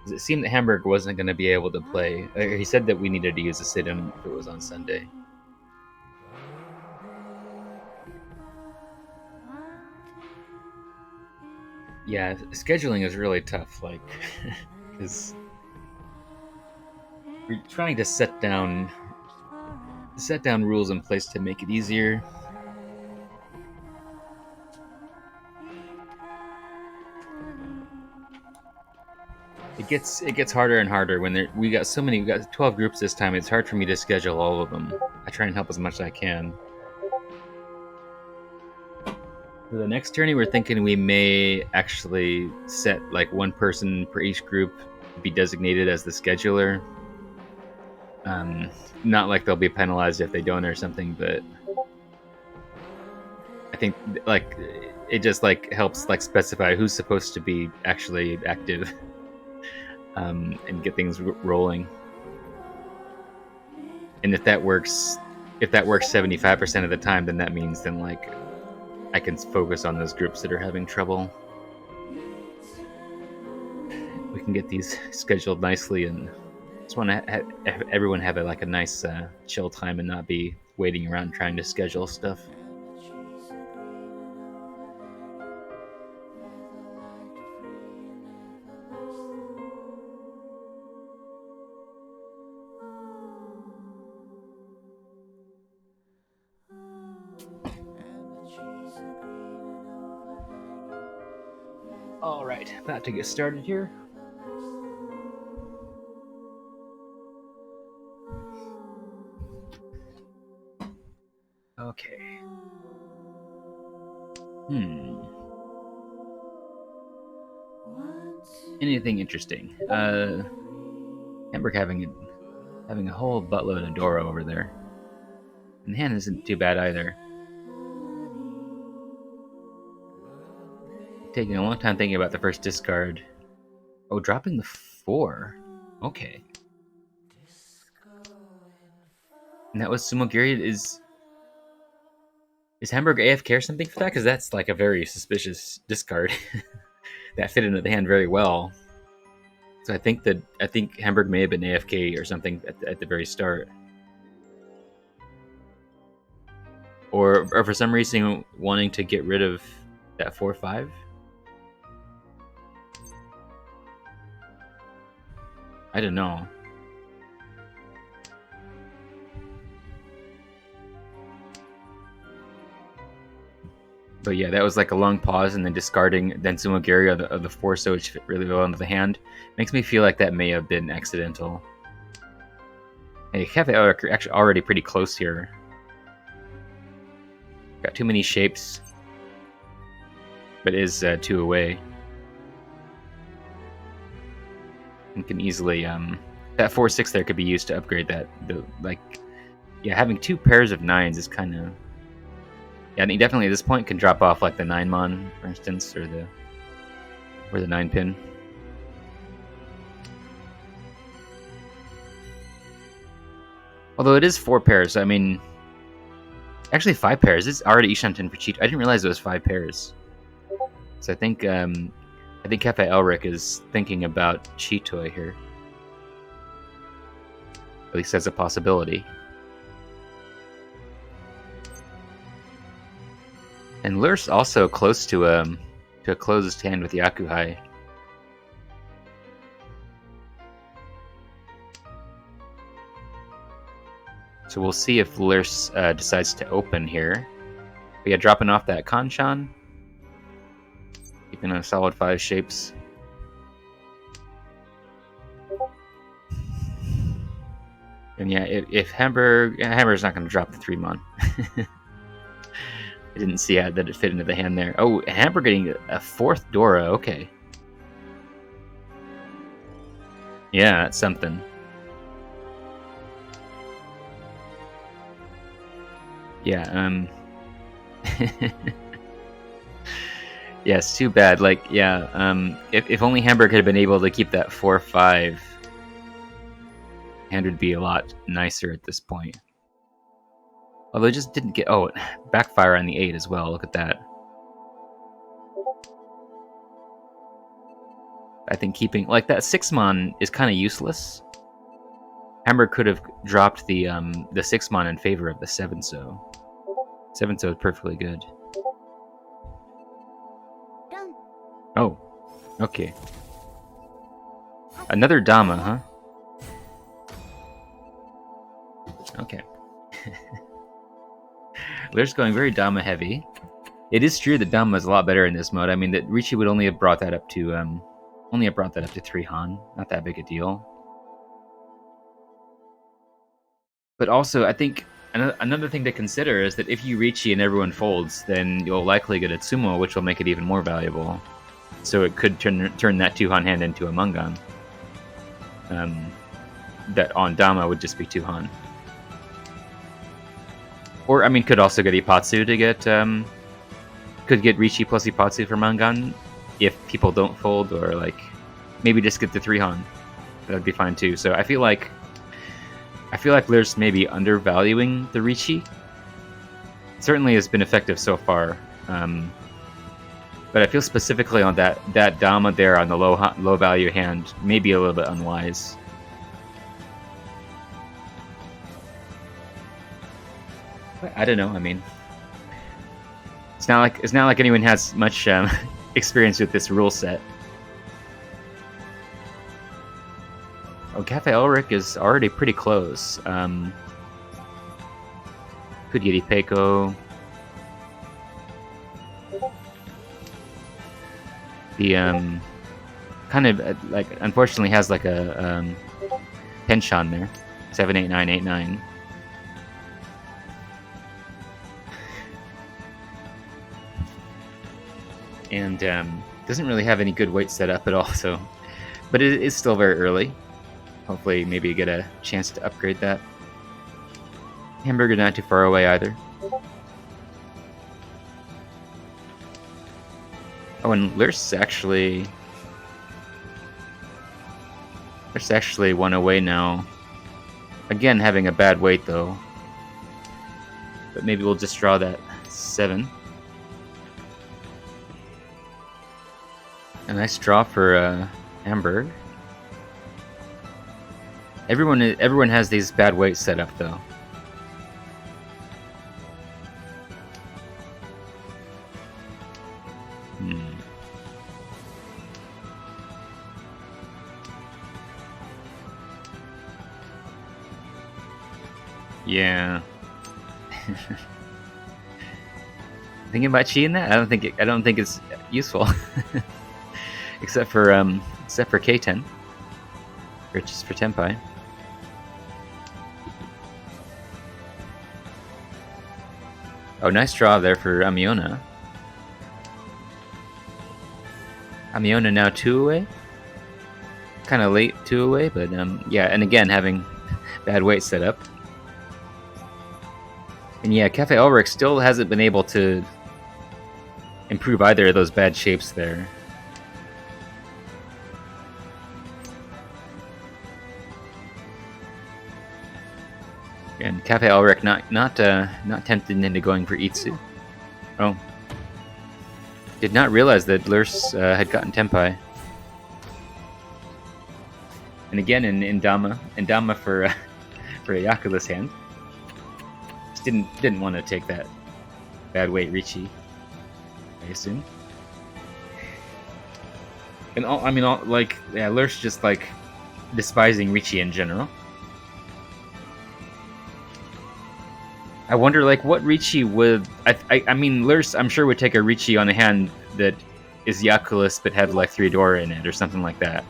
[SPEAKER 1] It seemed that Hamburg wasn't going to be able to play. He said that we needed to use a sit-in if it was on Sunday. Yeah, scheduling is really tough, like, because we're trying to set down rules in place to make it easier. It gets harder and harder when we got 12 groups this time. It's hard for me to schedule all of them. I try and help as much as I can. For the next tourney, we're thinking we may actually set like one person per each group to be designated as the scheduler. Not like they'll be penalized if they don't or something, but I think like it just like helps like specify who's supposed to be actually active. And get things rolling. And if that works 75% of the time, then that means like I can focus on those groups that are having trouble. We can get these scheduled nicely, and just want to everyone have a nice chill time and not be waiting around trying to schedule stuff. All right, about to get started here. Okay. Anything interesting? Hamburg having a whole buttload of Dora over there. And the hand isn't too bad either. Taking a long time thinking about the first discard. Oh, dropping the 4. Okay. And that was Sumogiri. Is Hamburg AFK or something for that? Because that's like a very suspicious discard. That fit into the hand very well. So I think Hamburg may have been AFK or something at the very start. Or for some reason wanting to get rid of that 4/5. I don't know. But yeah, that was like a long pause and then discarding then Sumogiri of the 4, so which fit really well into the hand. Makes me feel like that may have been accidental. Hey, Cafe are actually already pretty close here. Got too many shapes, but is 2 away. And can easily that 4/6 there could be used to upgrade that. Having 2 pairs of 9s is kind of. Yeah, he definitely at this point can drop off like the 9-mon, for instance, or the 9-pin. Although it is 4 pairs, I mean, actually 5 pairs. It's already Ishanten for cheat. I didn't realize it was 5 pairs. So I think Cafe Elric is thinking about Chitoy here. At least as a possibility. And Lur's also close to a closed hand with Yakuhai. So we'll see if Lurs decides to open here. But yeah, dropping off that Kanchan. Keeping a solid 5 shapes. And yeah, if Hamburg's not going to drop the 3-mon. I didn't see that it fit into the hand there. Oh, Hamburg getting a 4th Dora. Okay. Yeah, that's something. Yeah, yeah, it's too bad. Like, yeah, if only Hamburg had been able to keep that 4-5, hand would be a lot nicer at this point. Although it just didn't get... Oh, backfire on the 8 as well. Look at that. I think keeping... Like, that 6-mon is kind of useless. Hamburg could have dropped the 6-mon in favor of the 7-so. 7-so is perfectly good. Oh, okay. Another Dama, huh? Okay. We're just going very Dama heavy. It is true that Dama is a lot better in this mode. I mean, that Ricci would only have brought that up to 3 Han. Not that big a deal. But also, I think another thing to consider is that if you Ricci and everyone folds, then you'll likely get a Tsumo, which will make it even more valuable. So it could turn that 2 Han hand into a Mangan. That on Dama would just be 2 Han. Or, I mean, could also get Ipatsu to get... could get Ricci plus Ipatsu for Mangan if people don't fold, or, like, maybe just get the 3 Han. That'd be fine, too. So I feel like Lurs may be undervaluing the Ricci. Certainly has been effective so far. But I feel specifically on that Dama there on the low value hand may be a little bit unwise. But I don't know. I mean, it's not like anyone has much experience with this rule set. Oh, Cafe Elric is already pretty close. Could get Ipeco. The kind of like unfortunately has like a penchant there, 78989. And doesn't really have any good weight set up at all. So, but it is still very early. Hopefully, maybe get a chance to upgrade that. Hamburger not too far away either. Oh, and Lurs actually one away now. Again, having a bad weight though. But maybe we'll just draw that 7. A nice draw for Hamburg. Everyone has these bad weights set up though. Yeah. Thinking about cheating that? I don't think it's useful. except for K10. Or just for Tenpai. Oh, nice draw there for Amiona. Amiona now 2 away. Kind of late 2 away, but yeah, and again having bad weight set up. And yeah, Cafe Elric still hasn't been able to improve either of those bad shapes there. And Cafe Elric not tempted into going for Itsu. Oh. Did not realize that Lurs had gotten Tenpai. And again in Dama for a Yakuza's hand. Just didn't want to take that bad weight Ricci, I assume. And like Lurs just like despising Ricci in general. I wonder, like, what Ricci would... I mean, Lurs, I'm sure, would take a Ricci on a hand that is Yakulus but had, like, 3 Dora in it or something like that.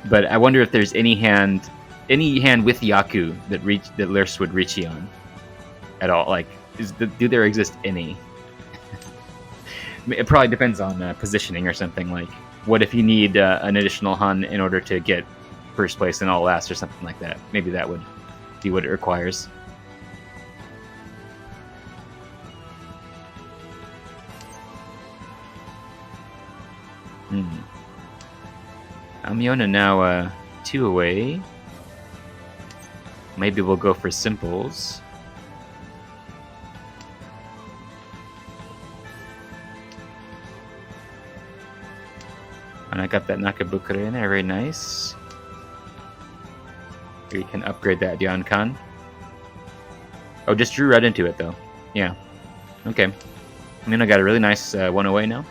[SPEAKER 1] But I wonder if there's any hand with Yaku that Lurs would Ricci on at all. Like, do there exist any? It probably depends on positioning or something. Like what if you need an additional Hun in order to get first place in all last or something like that? Maybe that would be what it requires. Amiona now 2 away. Maybe we'll go for simples. And I got that Nakabukure in there, very nice. We can upgrade that Diankan. Oh, just drew right into it though. Yeah. Okay. I mean, I got a really nice 1 away now.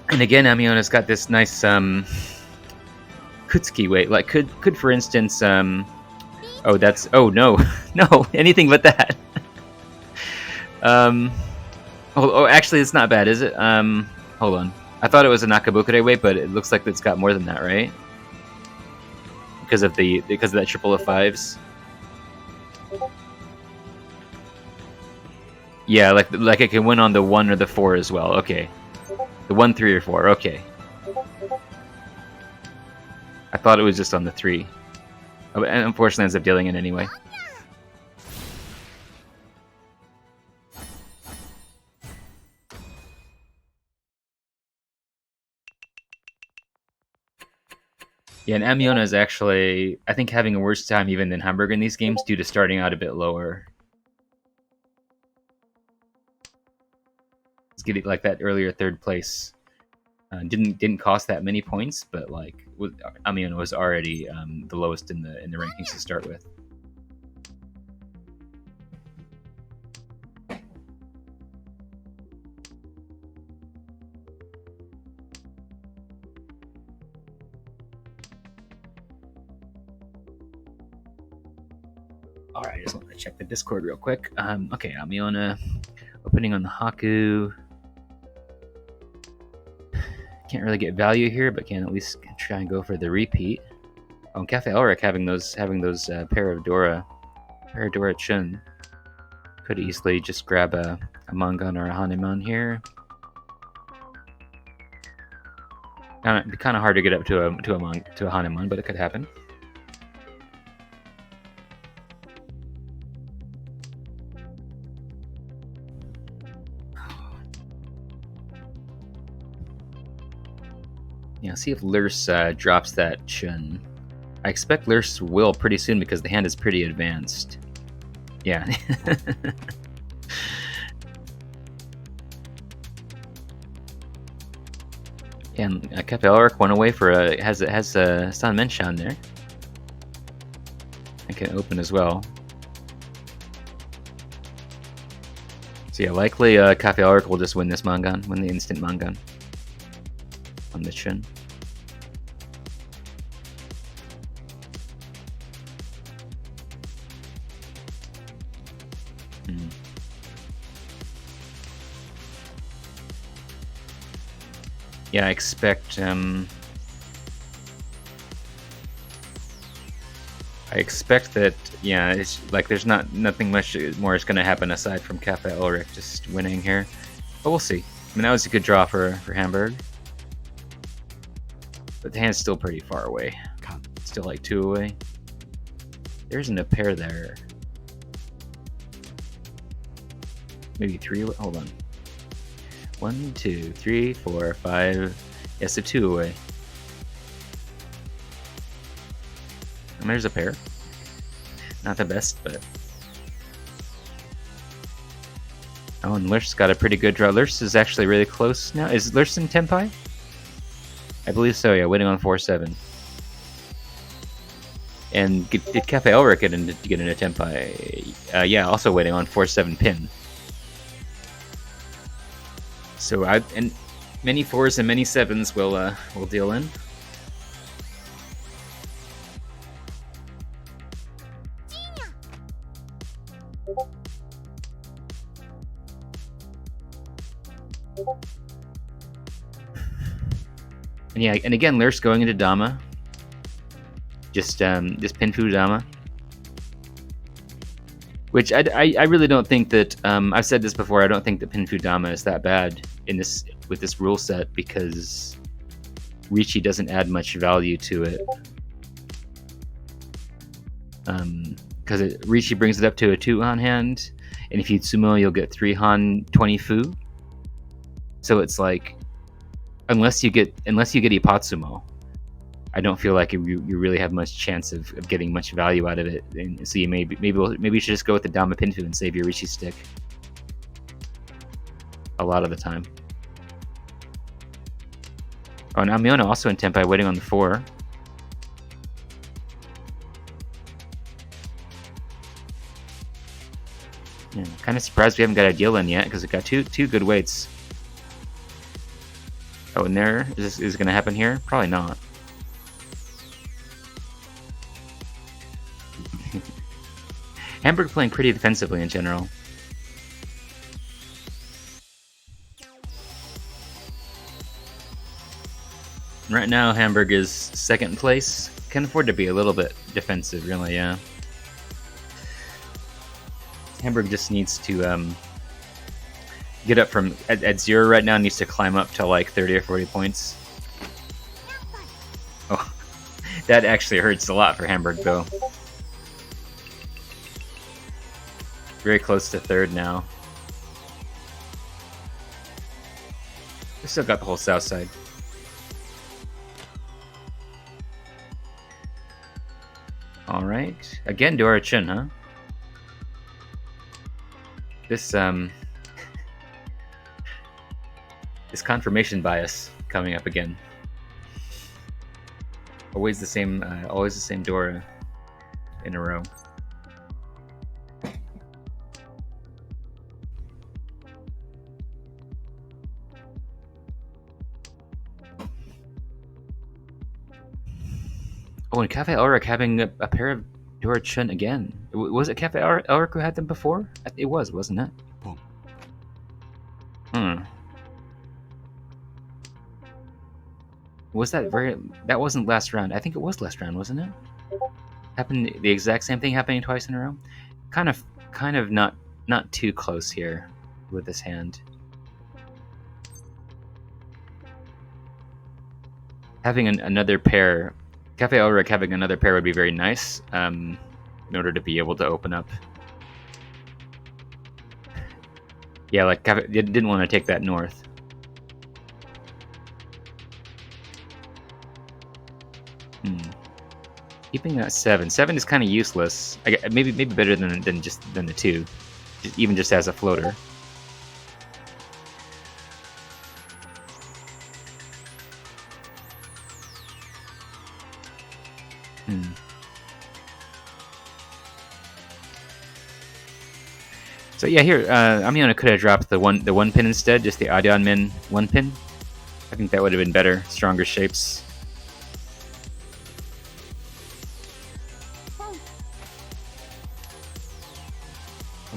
[SPEAKER 1] And again, Amiona's got this nice Kutsuki weight. Like could for instance oh that's no no anything but that. Oh actually it's not bad, is it? Hold on. I thought it was a Nakabukure weight, but it looks like it's got more than that, right? Because of that triple of 5s. Yeah, like it can win on the 1 or the 4 as well. Okay. The 1, 3, or 4. Okay. I thought it was just on the 3. Oh, and unfortunately ends up dealing it anyway. Yeah, and Amiona is actually, I think, having a worse time even than Hamburg in these games due to starting out a bit lower. It's getting like that earlier 3rd place. Didn't cost that many points, but like Amiona was already the lowest in the rankings to start with. Alright, I just want to check the Discord real quick. Okay, Amiona opening on the Haku. Can't really get value here, but can at least try and go for the repeat. Oh, Cafe Elric having those pair of Dora Chun. Could easily just grab a Mangan or a Hanuman here. It'd be kind of hard to get up to a Hanuman, but it could happen. Yeah, see if Lurs drops that Chun. I expect Lurs will pretty soon because the hand is pretty advanced. Yeah. And Cafe Elric went away for has San Menshan there. I can open as well. So yeah, likely Cafe Elric will just win this Mangan, win the instant Mangan on the Chun. Yeah, I expect that, yeah, it's like there's nothing much more is going to happen aside from Cafe Elric just winning here. But we'll see. I mean, that was a good draw for Hamburg. But the hand's still pretty far away. Still like 2 away. There isn't a pair there. Maybe 3 away? Hold on. 1, 2, 3, 4, 5. Yes, so 2 away. And there's a pair. Not the best, but... Oh, and Lurs got a pretty good draw. Lurs is actually really close now. Is Lurs in Tenpai? I believe so, yeah, winning on 4-7. And did Cafe Elric get into Tenpai? Yeah, also waiting on 4-7 pin. So and many 4s and many 7s will deal in. And yeah, and again, Lur's going into Dama. Just Pinfu Dama. Which I really don't think that I've said this before. I don't think that Pinfu Dama is that bad in this with this rule set because Ricci doesn't add much value to it. Because Ricci brings it up to a 2 Han hand, and if you sumo, you'll get 3 Han 20 Fu. So it's like, unless you get Ipatsumo, I don't feel like you really have much chance of getting much value out of it. And so you maybe you should just go with the Dama Pinfu and save your Ricci stick. A lot of the time. Oh, now Miona also in Tenpai, waiting on the 4. Yeah, kind of surprised we haven't got a deal in yet because it got two good weights. Oh, and there is this going to happen here? Probably not. Hamburg playing pretty defensively in general. Right now, Hamburg is 2nd place. Can afford to be a little bit defensive, really, yeah. Hamburg just needs to get up from at 0 right now. Needs to climb up to like 30 or 40 points. Oh, that actually hurts a lot for Hamburg, though. Very close to 3rd now. We still got the whole south side. All right, again Dora Chun, huh? This this confirmation bias coming up again. Always the same Dora in a row. Oh, and Cafe Elric having a pair of Dora Chun again. Was it Cafe Elric who had them before? It was, wasn't it? Was that that wasn't last round. I think it was last round, wasn't it? Happened the exact same thing happening twice in a row. Kind of not too close here with this hand. Having another pair, Cafe Elric having another pair would be very nice in order to be able to open up. Yeah, like Cafe didn't want to take that north. Keeping that 7. 7 is kind of useless. Maybe better than the 2, even just as a floater. So yeah, here Amiona could have dropped the one pin instead, just the Adion Min 1 pin. I think that would have been better, stronger shapes.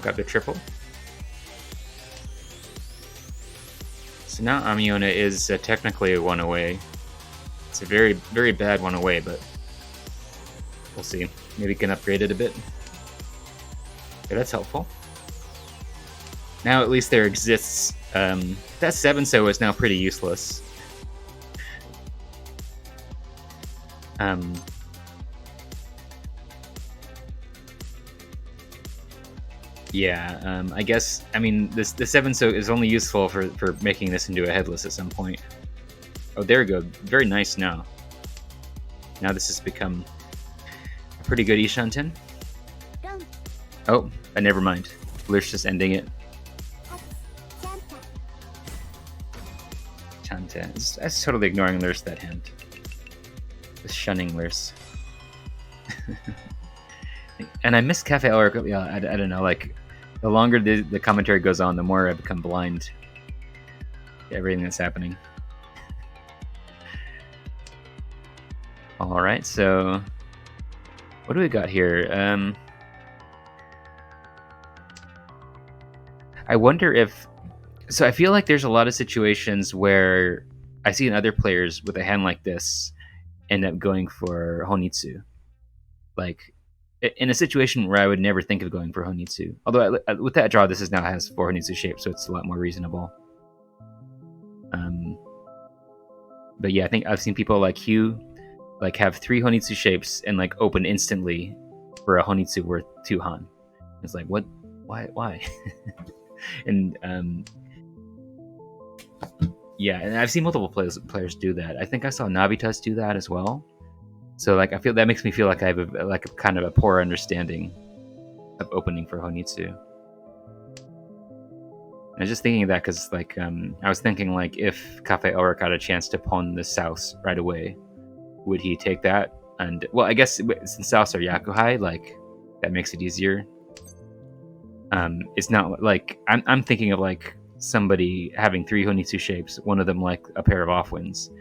[SPEAKER 1] Got the triple. So now Amiona is technically a 1 away. It's a very, very bad 1 away, but we'll see. Maybe we can upgrade it a bit. Okay, that's helpful. Now at least there exists. That 7 so is now pretty useless. Yeah, I guess, I mean, the 7 so is only useful for making this into a headless at some point. Oh, there we go. Very nice now. Now this has become a pretty good Ishanten. Oh, never mind. Lur's just ending it. Chanta. I was totally ignoring Lur's that hand. Just shunning Lur's. And I miss Cafe Elric. Yeah, I don't know, like, the longer the commentary goes on, the more I become blind to everything that's happening. Alright, so what do we got here? I wonder if... So I feel like there's a lot of situations where I've seen other players with a hand like this end up going for Honitsu. Like, in a situation where I would never think of going for Honitsu. Although, with that draw, this is now has 4 Honitsu shapes, so it's a lot more reasonable. But yeah, I think I've seen people like Hugh, like, have 3 Honitsu shapes and, like, open instantly for a Honitsu worth 2 Han. It's like, what? Why? And, yeah, and I've seen multiple players do that. I think I saw Navitas do that as well. So, like, I feel that makes me feel like I have a kind of a poor understanding of opening for Honitsu. I was just thinking of that because, like, I was thinking, like, if Cafe Ulrich got a chance to pawn the South right away, would he take that? And, well, I guess since Souths are Yakuhai, like, that makes it easier. It's not like I'm thinking of like somebody having 3 Honitsu shapes, one of them like a pair of off winds,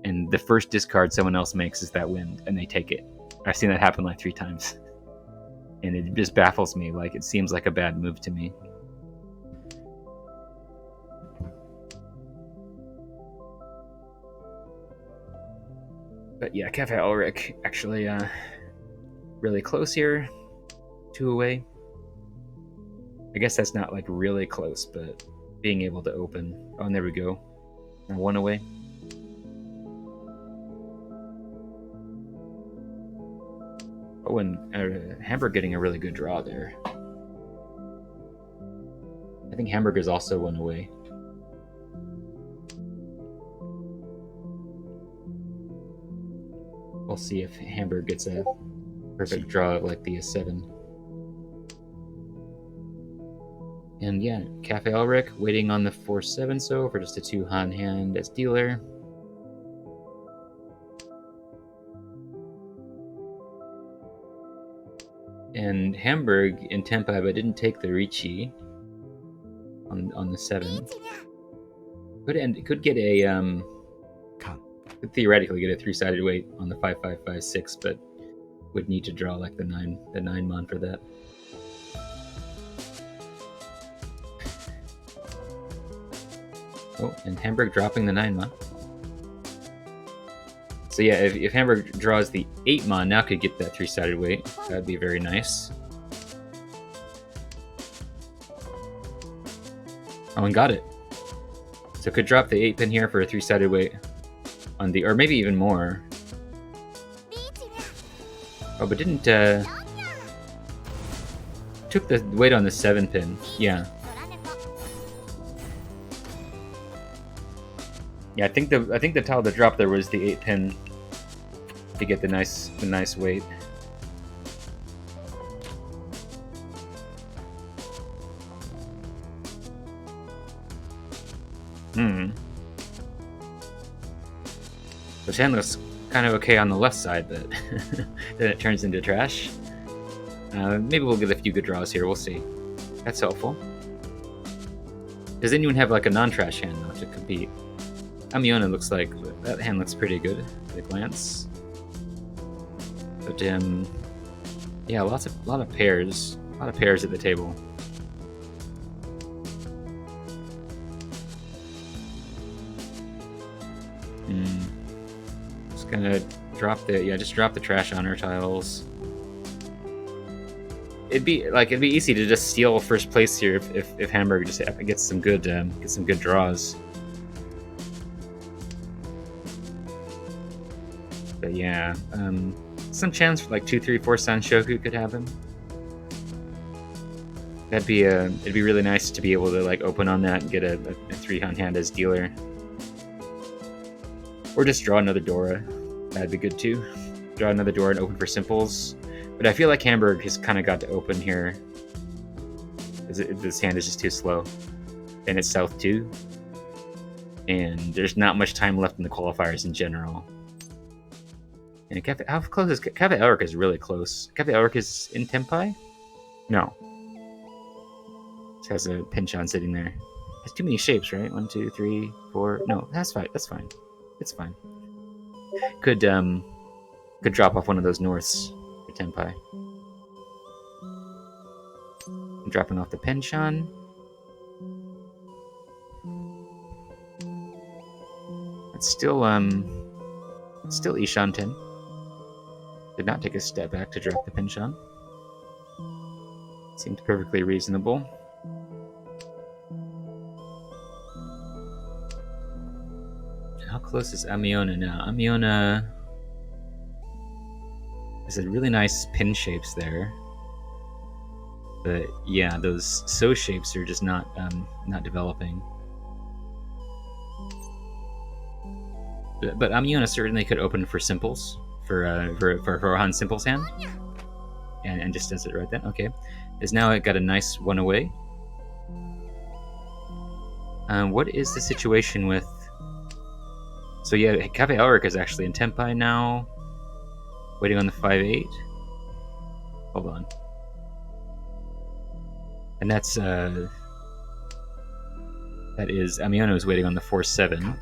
[SPEAKER 1] and the first discard someone else makes is that wind, and they take it. I've seen that happen like 3 times, and it just baffles me. Like, it seems like a bad move to me. But yeah, Cafe Ulrich actually really close here, 2 away. I guess that's not like really close, but being able to open. Oh, and there we go. 1 away. Oh, and Hamburg getting a really good draw there. I think Hamburg is also 1 away. We'll see if Hamburg gets a perfect draw of like the A7. And yeah, Cafe Ulrich waiting on the 4-7 so for just a 2 Han hand as dealer. And Hamburg in Tempai but didn't take the Ricci on the 7. Could get a could theoretically get a 3-sided weight on the 5-5-5-6, but would need to draw like the 9 mon for that. Oh, and Hamburg dropping the 9 mon. So yeah, if Hamburg draws the 8 mon, now could get that 3-sided weight. That'd be very nice. Oh, and got it. So could drop the 8 pin here for a 3-sided weight on the, or maybe even more. Oh, but didn't took the weight on the 7 pin. Yeah. Yeah, I think the tile to drop there was the 8 pin to get the nice weight. The hand looks kind of okay on the left side, but then it turns into trash. Maybe we'll get a few good draws here. We'll see. That's helpful. Does anyone have like a non-trash hand though to compete? Amiona looks like that hand looks pretty good at a glance. But yeah, a lot of pairs at the table. Just gonna drop the trash honor tiles. It'd be easy to just steal first place here if Hamburg just gets some good draws. But yeah, some chance for like 2, 3, 4 Sanshoku could happen. It'd be really nice to be able to like open on that and get a 3 Han hand as dealer, or just draw another Dora. That'd be good too. Draw another Dora and open for simples. But I feel like Hamburg has kind of got to open here. This hand is just too slow, and it's South 2, and there's not much time left in the qualifiers in general. And how close is Cafe Ulrich? Is really close. Cafe Ulrich is in Tempai? No. Just has a pinch on sitting there. Has too many shapes, right? 1, 2, 3, 4. No, that's fine. That's fine. It's fine. Could drop off one of those norths for Tempai. I'm dropping off the Penchon. It's still Ishan 10. Did not take a step back to drop the Pinshan. Seemed perfectly reasonable. How close is Amiona now? Amiona has a really nice pin shapes there. But yeah, those so shapes are just not developing. But Amiona certainly could open for simples for Rohan's simples hand, and just does it right then. Okay, is now it got a nice one away. What is the situation with? So yeah, Cafe Elric is actually in Tempai now, waiting on the 5-8. Hold on, and that is Amiona is waiting on the 4-7.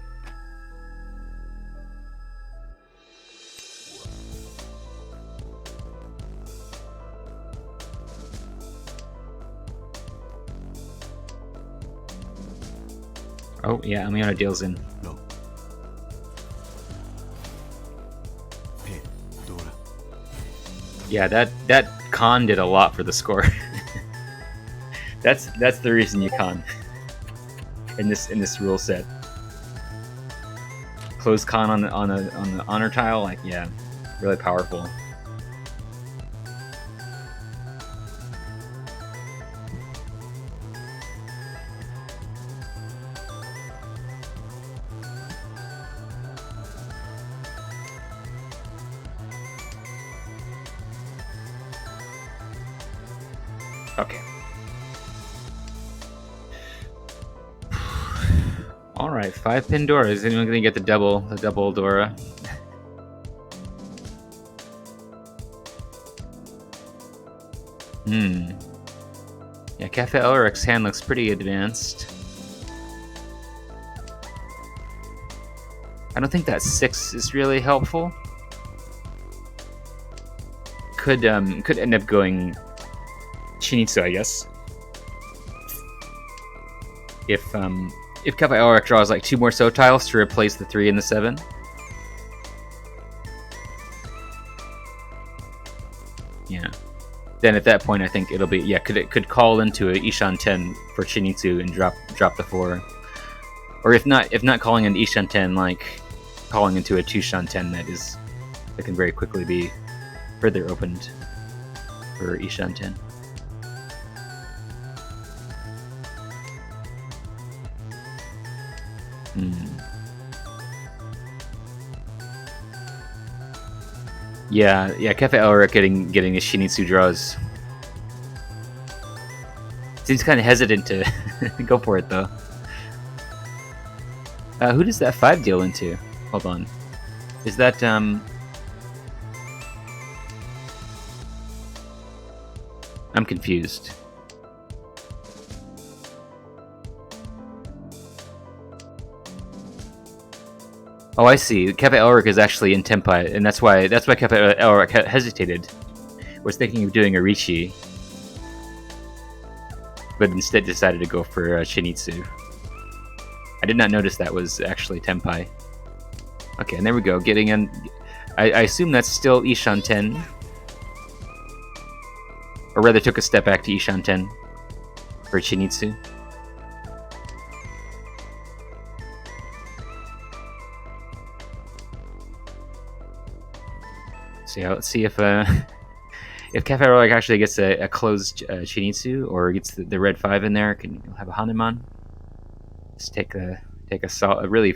[SPEAKER 1] Oh yeah, Amiona deals in.
[SPEAKER 2] No.
[SPEAKER 1] Yeah, that con did a lot for the score. that's the reason you con in this rule set. Close con on the honor tile, like yeah, really powerful. Okay. All right, 5 pin Dora. Is anyone gonna get the double Dora? Yeah, Cafe Elric's hand looks pretty advanced. I don't think that 6 is really helpful. Could end up going Shinitsu, I guess. If Cafe Elric draws like 2 more So tiles to replace the 3 and the 7. Yeah. Then at that point, I think it'll be could call into a Ishan 10 for Shinitsu and drop the 4, or if not calling an Ishan 10, like calling into a Tushan 10 that can very quickly be further opened for Ishan 10. Yeah, Cafe Elric getting his Shinitsu draws. Seems kind of hesitant to go for it though. Who does that 5 deal into? Hold on. Is that I'm confused. Oh, I see. Cafe Elric is actually in Tempai, and that's why Cafe Elric hesitated. Was thinking of doing a Rishi, but instead decided to go for Shinitsu. I did not notice that was actually Tempai. Okay, and there we go. Getting in. I assume that's still Ishan 10, or rather, took a step back to Ishan 10 for Shinitsu. So yeah, let's see if Cafe Elric actually gets a closed Shinitsu, or gets the red 5 in there. Can have a Hanuman. Just take a really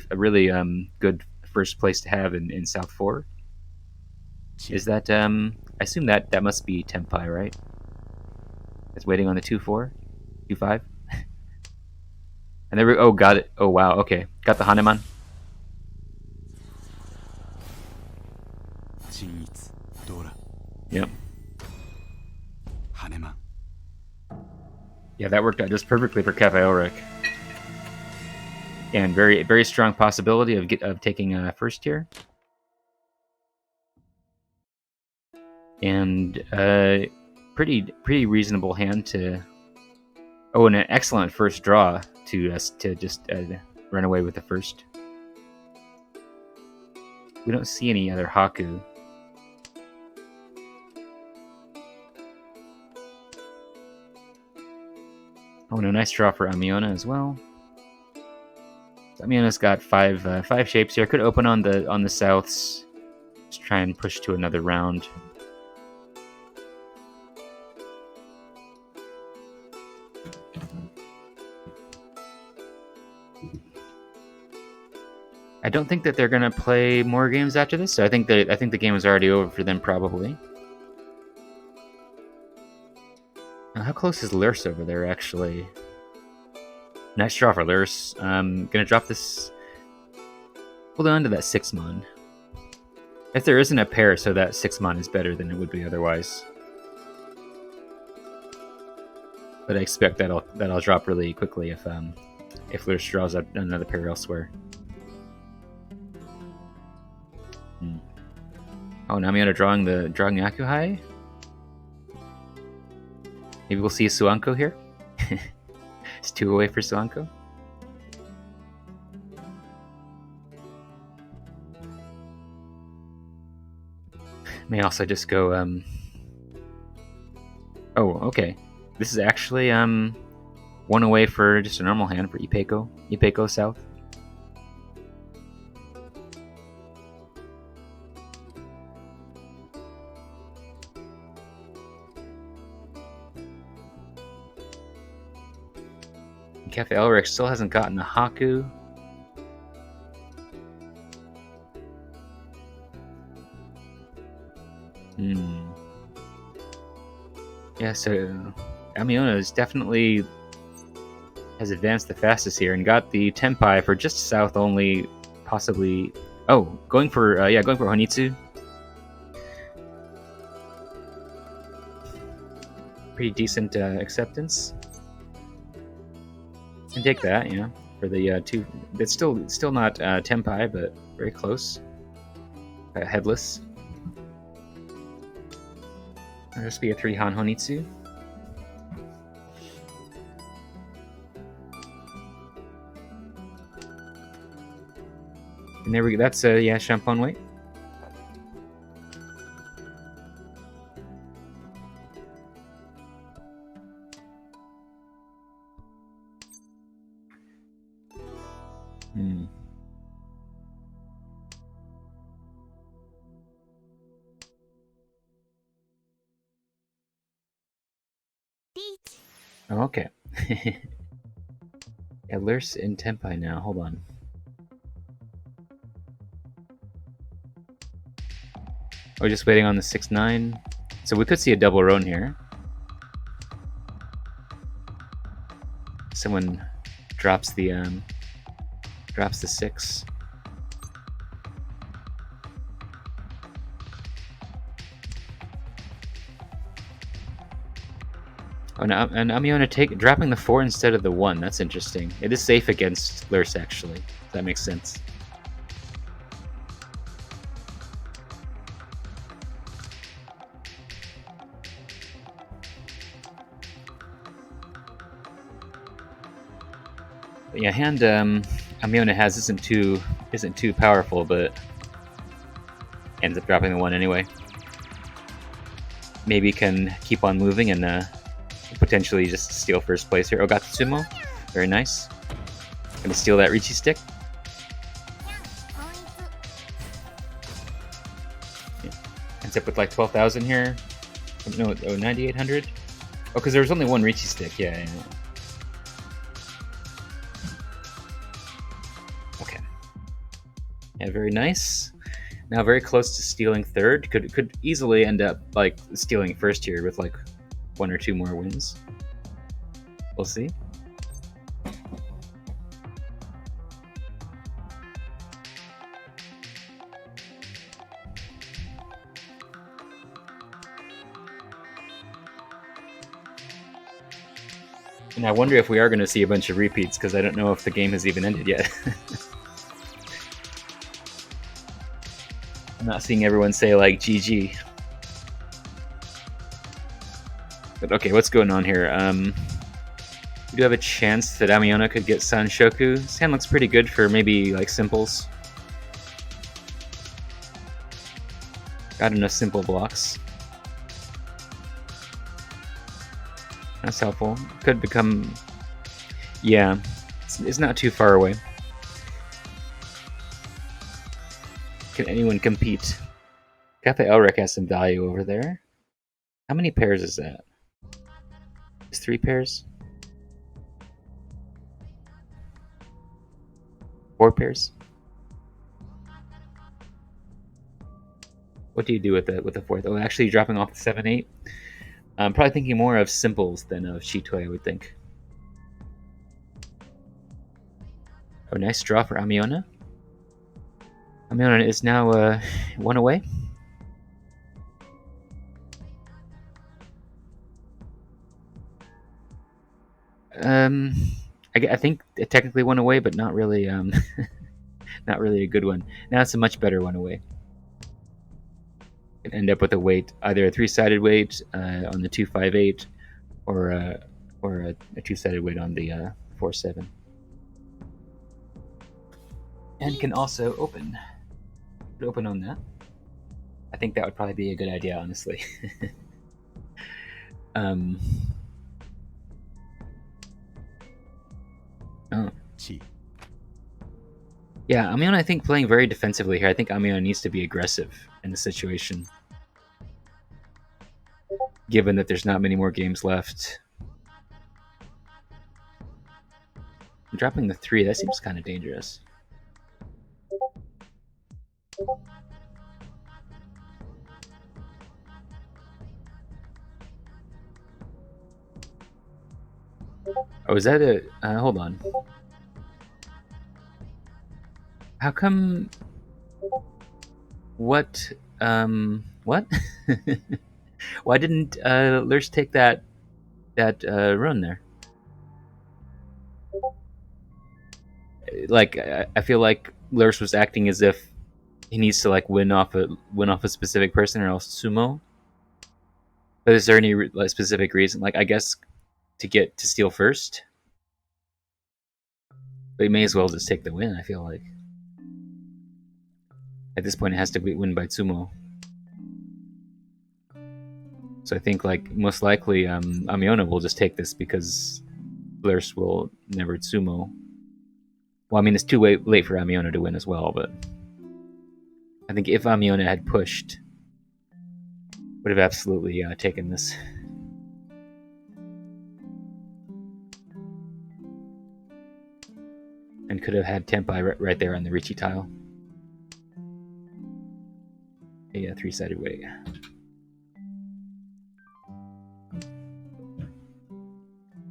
[SPEAKER 1] good first place to have in South 4. Is that I assume that must be Tempai, right? It's waiting on the 2-4, 2-5. And there we oh got it. Oh wow, okay. Got the Hanuman. Yep. Yeah, that worked out just perfectly for Cafe Elric. And very, very strong possibility of taking first tier. And pretty reasonable hand to. Oh, and an excellent first draw to just run away with the first. We don't see any other Haku. Oh no, nice draw for Amiona as well. Amiona's got five shapes here. Could open on the souths. Just try and push to another round. I don't think that they're gonna play more games after this, so I think the game is already over for them probably. Now, how close is Lurse over there actually? Nice draw for Lurse. Gonna drop this. Hold on to that 6-mon. If there isn't a pair, so that 6-mon is better than it would be otherwise. But I expect that'll drop really quickly if Lurse draws out another pair elsewhere. Oh, now Amiona drawing the Akuhai. Maybe we'll see a Suanko here. It's 2 away for Suanko. May also just go. Oh, okay. This is actually 1 away for just a normal hand for Ipeco. Ipeco South. Cafe Elric still hasn't gotten a Haku. Yeah, so Amiona is definitely has advanced the fastest here and got the Tenpai for just south only, possibly. Oh, going for Honitsu. Pretty decent acceptance. Can take that, yeah, for the 2. It's still not Tenpai, but very close. Headless. There'll just be a 3-Han Honitsu. And there we go. That's yeah, Champon weight. Oh, okay. Yeah, Lurse in Tenpai now. Hold on. We're just waiting on the 6-9. So we could see a double Roan here. Someone drops the 6. Oh, no, and Amiona dropping the 4 instead of the 1. That's interesting. It is safe against Lurse, actually. That makes sense. But yeah, hand Amiona has isn't too powerful, but ends up dropping the 1 anyway. Maybe can keep on moving and potentially just steal first place here. Oh, got the Sumo. Very nice. Gonna steal that Richi stick. Yeah. Ends up with like 12,000 here. No, 9,800. Oh, because there was only 1 Richi stick. Yeah. Okay. Yeah, very nice. Now very close to stealing 3rd. Could easily end up like stealing 1st here with like 1 or 2 more wins. We'll see. And I wonder if we are going to see a bunch of repeats, because I don't know if the game has even ended yet. I'm not seeing everyone say like GG. But okay, what's going on here? We do have a chance that Amiona could get Sanshoku. This hand looks pretty good for maybe like simples. Got enough simple blocks. That's helpful. Could become... Yeah, it's not too far away. Can anyone compete? Cafe Elric has some value over there. How many pairs is that? Is 3 pairs? 4 pairs? What do you do with the fourth? Oh, actually dropping off the 7-8? I'm probably thinking more of simples than of Chitoi, I would think. Oh, nice draw for Amiona. Amiona is now 1 away. I think it technically 1 away, but not really. Not really a good one. Now it's a much better 1 away. Can end up with a weight, either a 3-sided weight on the 258, or a 2-sided weight on the 4-7. And can also open. Open on that. I think that would probably be a good idea, honestly. Oh. Yeah, Amiona, I think, playing very defensively here. I think Amiona needs to be aggressive in the situation. Given that there's not many more games left. Dropping the 3, that seems kind of dangerous. Oh, is that a... hold on. How come... What? What? Why didn't Lurch take that run there? Like, I feel like Lurch was acting as if he needs to like win off a specific person, or else sumo. But is there any specific reason? Like, I guess to get to steal first. But he may as well just take the win, I feel like. At this point, it has to win by sumo. So I think, like, most likely, Amiona will just take this because Lurch will never sumo. Well, I mean, it's too late for Amiona to win as well, but I think if Amiona had pushed, would have absolutely taken this. And could have had Tempai right there on the Richie tile. A 3-sided way.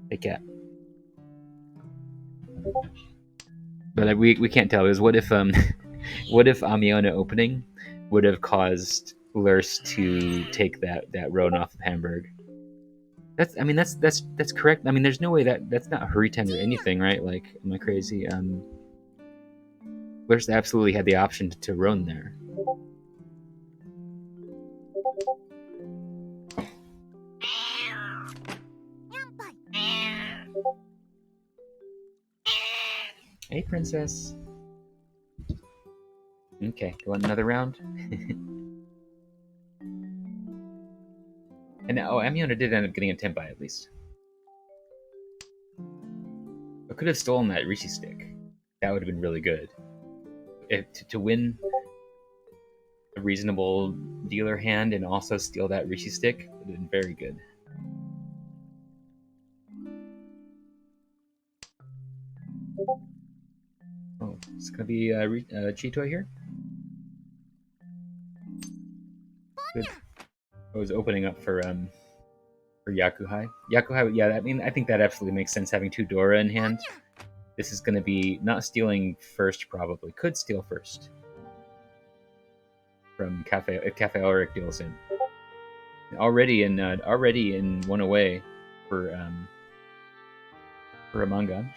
[SPEAKER 1] Hey, cat. But we can't tell, because what if what if Amiona opening would have caused Lurch to take that road off of Hamburg? That's correct. I mean, there's no way that's not Hurriten or anything, right? Like, am I crazy? Lurch absolutely had the option to roam there. Hey, princess. Okay, you want another round? And Amiona did end up getting a Tempai at least. I could have stolen that Rishi stick. That would have been really good. To win a reasonable dealer hand and also steal that Rishi stick would have been very good. Oh, it's gonna be Chitoi here. Good. I was opening up for Yakuhai. Yakuhai, yeah, I think that absolutely makes sense, having 2 Dora in hand. This is gonna be not stealing first, probably. Could steal first. From Cafe, if Cafe Ulrich deals in. Already in 1 away for a Mangan.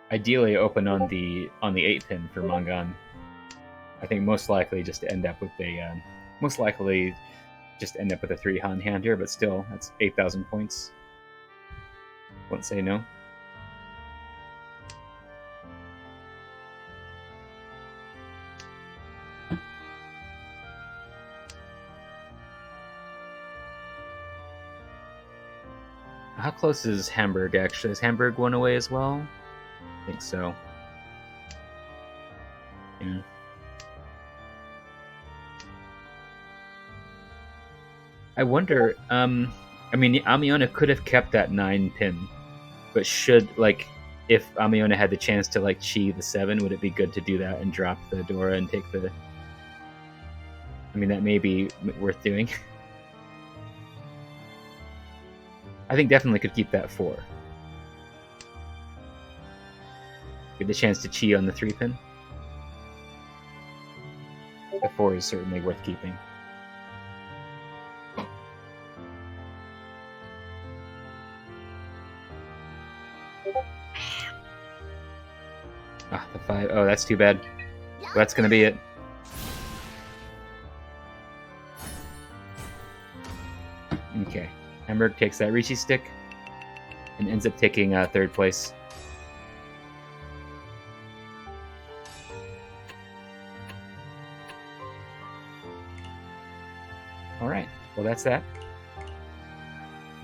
[SPEAKER 1] Ideally open on the 8 pin for Mangan. I think most likely just end up with a 3 Han hand here, but still, that's 8,000 points. Won't say no. How close is Hamburg, actually? Is Hamburg one away as well? I think so. Yeah. I wonder, I mean, Amiona could have kept that 9 pin, but should, like, if Amiona had the chance to, like, chi the 7, would it be good to do that and drop the Dora and take the... I mean, that may be worth doing. I think definitely could keep that 4. Get the chance to chi on the 3 pin. The 4 is certainly worth keeping. Ah, the 5. Oh, that's too bad. Well, that's gonna be it. Okay. Hamburg takes that Ricci stick and ends up taking 3rd place. Alright, well that's that.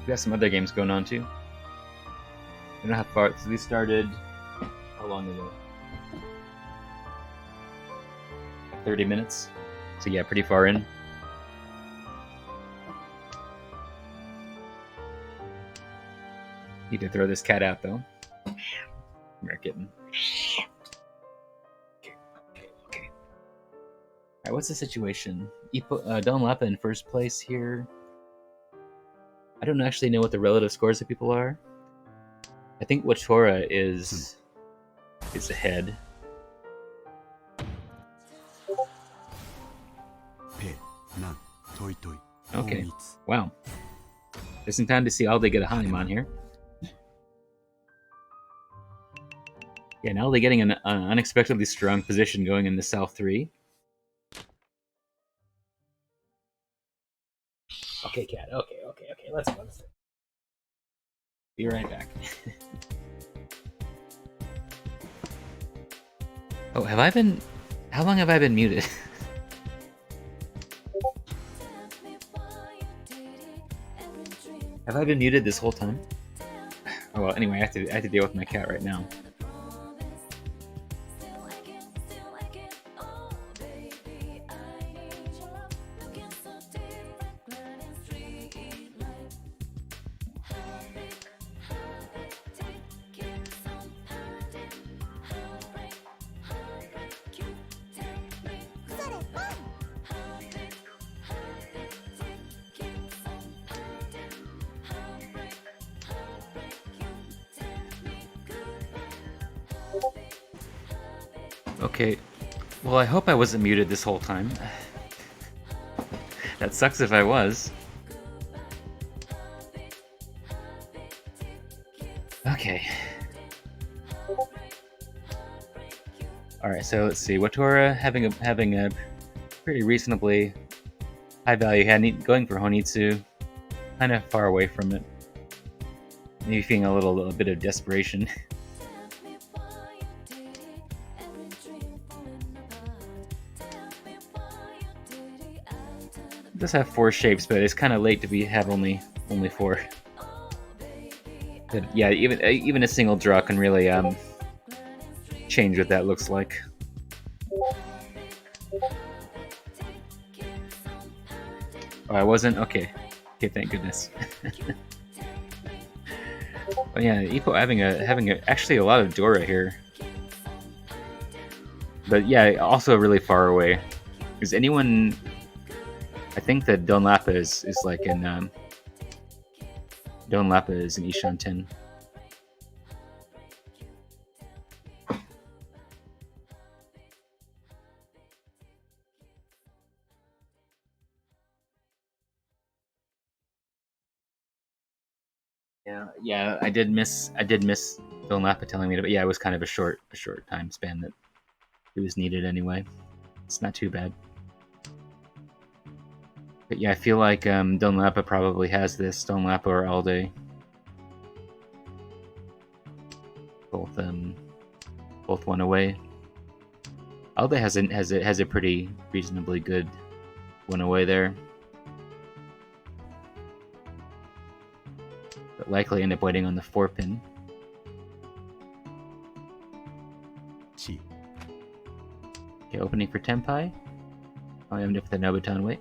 [SPEAKER 1] We got some other games going on too. I don't know how far, so we started, how long ago? 30 minutes. So yeah, pretty far in. Need to throw this cat out though. Come here, kitten. Okay. Alright, what's the situation? Don Lapa in first place here. I don't actually know what the relative scores of people are. I think Watora is ahead. Okay. Wow. Just in time to see Alde get a Hanuman here. Yeah, now they're getting an unexpectedly strong position going in the South 3. Okay, cat. Okay. Let's go. Be right back. Oh, have I been... How long have I been muted? Have I been muted this whole time? Oh well, anyway, I have to deal with my cat right now. Okay, well I hope I wasn't muted this whole time. That sucks if I was. Okay. Alright, so let's see. Watora having a pretty reasonably high value hand, going for Honitsu. Kind of far away from it. Maybe feeling a little bit of desperation. It does have 4 shapes, but it's kind of late to have only 4. But yeah, even a single draw can really change what that looks like. Oh, I wasn't? Okay, thank goodness. Oh yeah, Ipo having actually a lot of Dora here. But yeah, also really far away. Is anyone... I think that Don Lapa is like in... Don Lapa is in Ishan 10. Yeah, I did miss Don Lapa telling me to, but yeah, it was kind of a short time span that it was needed anyway. It's not too bad. But yeah, I feel like Don Lapa probably has this. Don Lapa or Alde. Both one away. Alde has a pretty reasonably good one away there. but likely end up waiting on the 4 pin. Okay, opening for Tenpai. I am with the Nobuton wait.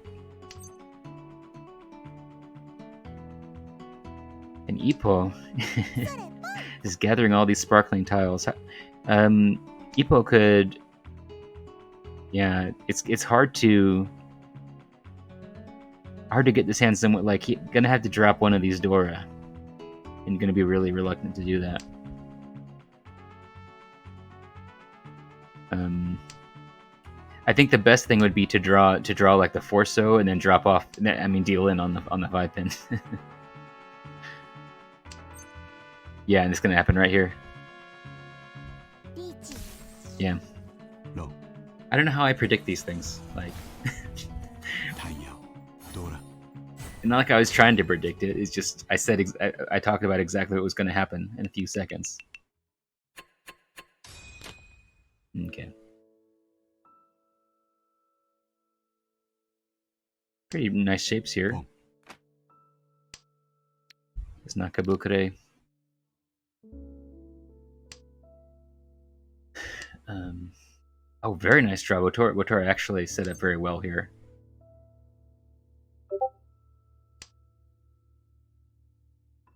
[SPEAKER 1] And Ippo is gathering all these sparkling tiles. Ippo could... Yeah, it's hard to get this hand somewhat, like, he's gonna have to drop one of these Dora. And gonna be really reluctant to do that. I think the best thing would be to draw like the Forso and then drop off. I mean, deal in on the 5 pin. Yeah, and it's gonna happen right here. Yeah. No. I don't know how I predict these things. Like, not like I was trying to predict it. It's just I said I talked about exactly what was going to happen in a few seconds. Okay. Pretty nice shapes here. It's Nakabukure. Oh, very nice draw. Wotora actually set up very well here.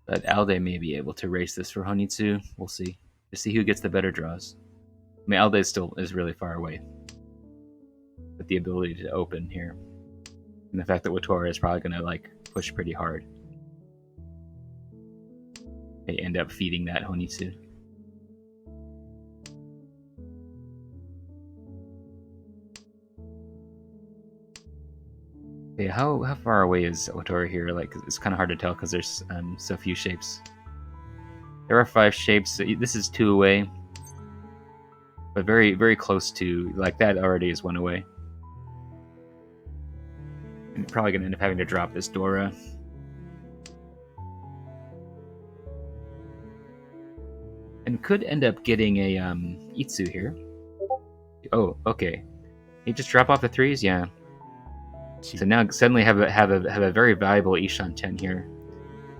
[SPEAKER 1] But Alde may be able to race this for Honitsu. We'll see. To see who gets the better draws. I mean, Alde still is really far away. But the ability to open here. And the fact that Wotora is probably going to, like, push pretty hard. They end up feeding that Honitsu. Okay, how far away is Wotora here? Like, it's kind of hard to tell because there's so few shapes. There are 5 shapes. So this is 2 away, but very, very close to, like, that already is 1 away. And you're probably gonna end up having to drop this Dora. And could end up getting a Itsu here. Oh, okay. You just drop off the 3s, yeah. So now suddenly have a very valuable Ishan 10 here.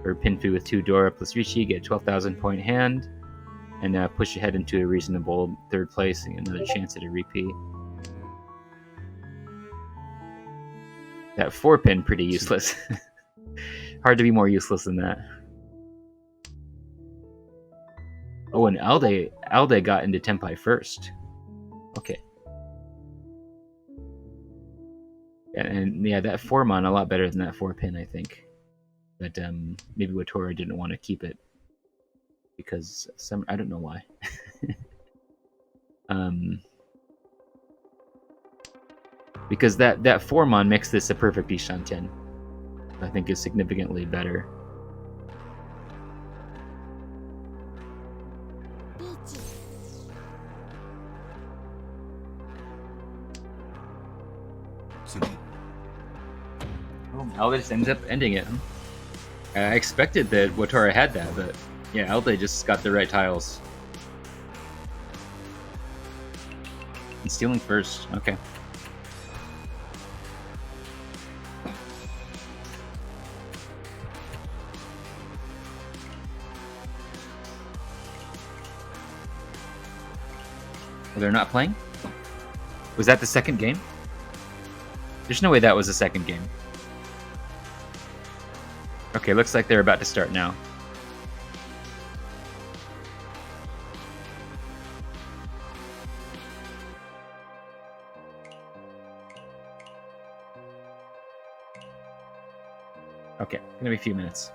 [SPEAKER 1] Or Pinfu with 2 Dora plus Rishi, get a 12,000 point hand, and push ahead into a reasonable 3rd place and another chance at a repeat. That 4 pin pretty useless. Hard to be more useless than that. Oh, and Alde got into Tenpai first. Okay. And yeah, that 4-mon a lot better than that 4 pin, I think. But maybe Wotora didn't want to keep it because I don't know why. Because that 4-mon makes this a perfect Ishanten. I think is significantly better. Alde just ends up ending it. I expected that Wotora had that, but yeah, Alde just got the right tiles. And stealing first, okay. Well, they're not playing? Was that the second game? There's no way that was the second game. Okay, looks like they're about to start now. Okay, gonna be a few minutes.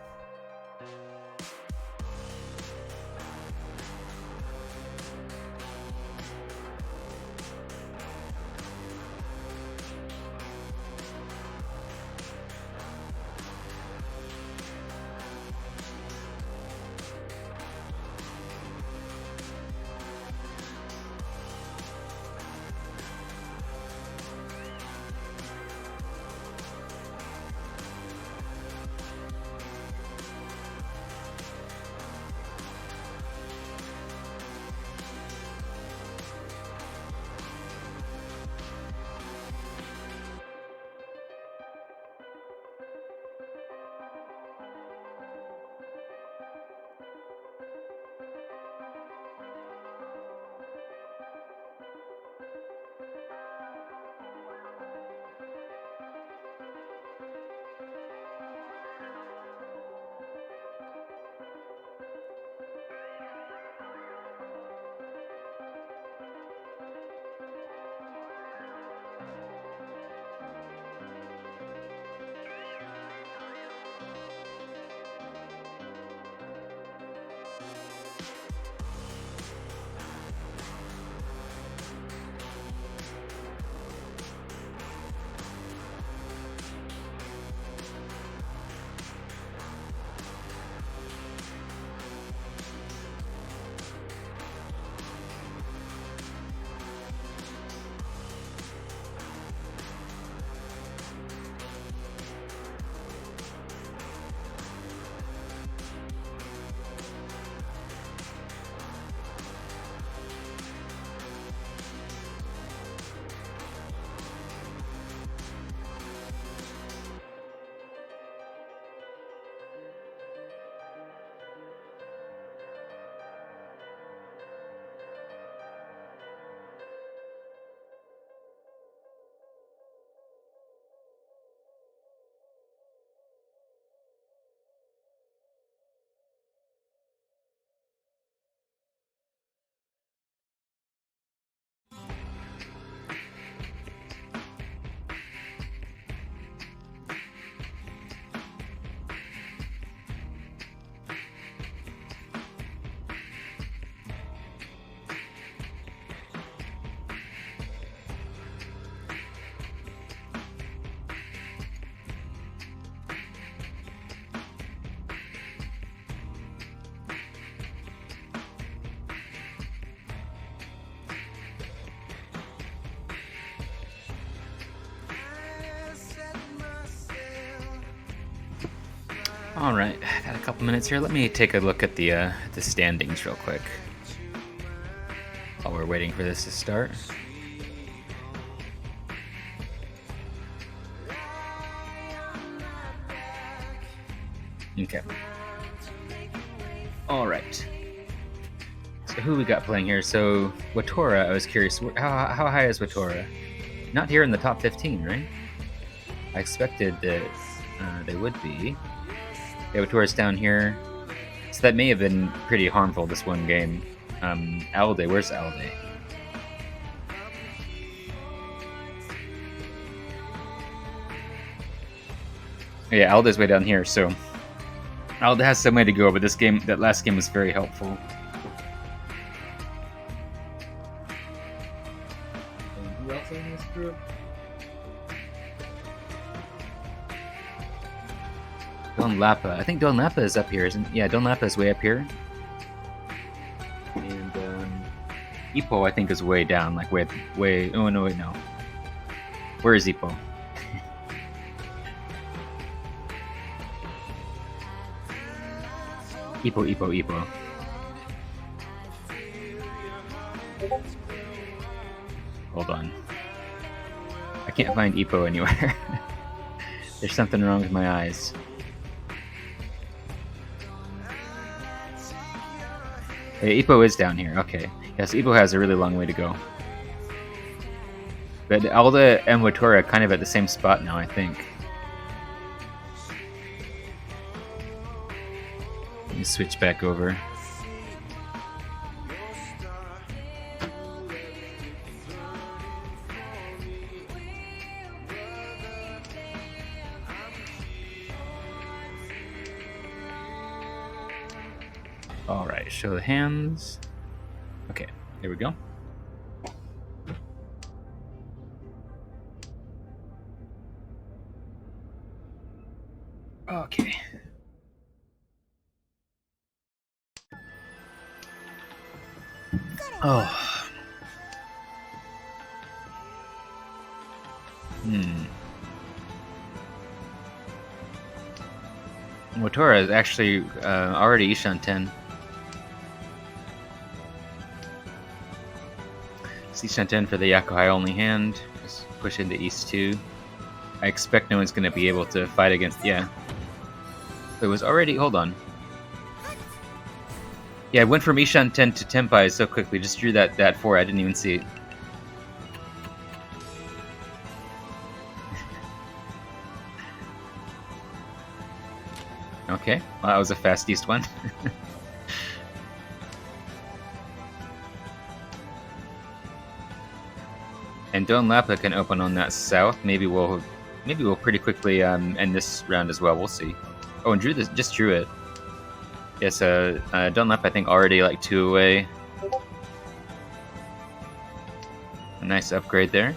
[SPEAKER 1] All right, got a couple minutes here. Let me take a look at the standings real quick while we're waiting for this to start. Okay. All right. So who we got playing here? So Watora, I was curious, how high is Watora? Not here in the top 15, right? I expected that they would be. Yeah, Watora's down here. So that may have been pretty harmful this one game. Alde, where's Alde? Yeah, Alde's way down here, so Alde has some way to go, but that last game was very helpful. And who else in this group? Don Lapa. I think Don Lapa is up here, isn't? Yeah, Don Lapa is way up here. And Ipo, I think, is way down, like way. Oh no, wait, no. Where is Ipo? Ipo. Hold on. I can't find Ipo anywhere. There's something wrong with my eyes. Hey, Ipo is down here. Okay. Yes, Ipo has a really long way to go. But Alda and Watora are kind of at the same spot now, I think. Let me switch back over. Alright, show the hands. Okay, here we go. Okay. Oh. Watora is actually already Ishan 10. Ishan 10 for the Yakuhai only hand. Just push into East 2. I expect no one's going to be able to fight against... Yeah. It was already... Hold on. Yeah, I went from Ishan 10 to Tenpai so quickly. Just drew that 4. I didn't even see it. Okay. Well, that was a fast East one. And Don Lapa can open on that south. Maybe we'll pretty quickly end this round as well. We'll see. Oh, and just drew it. Yes, Don Lapa I think already like 2 away. A nice upgrade there.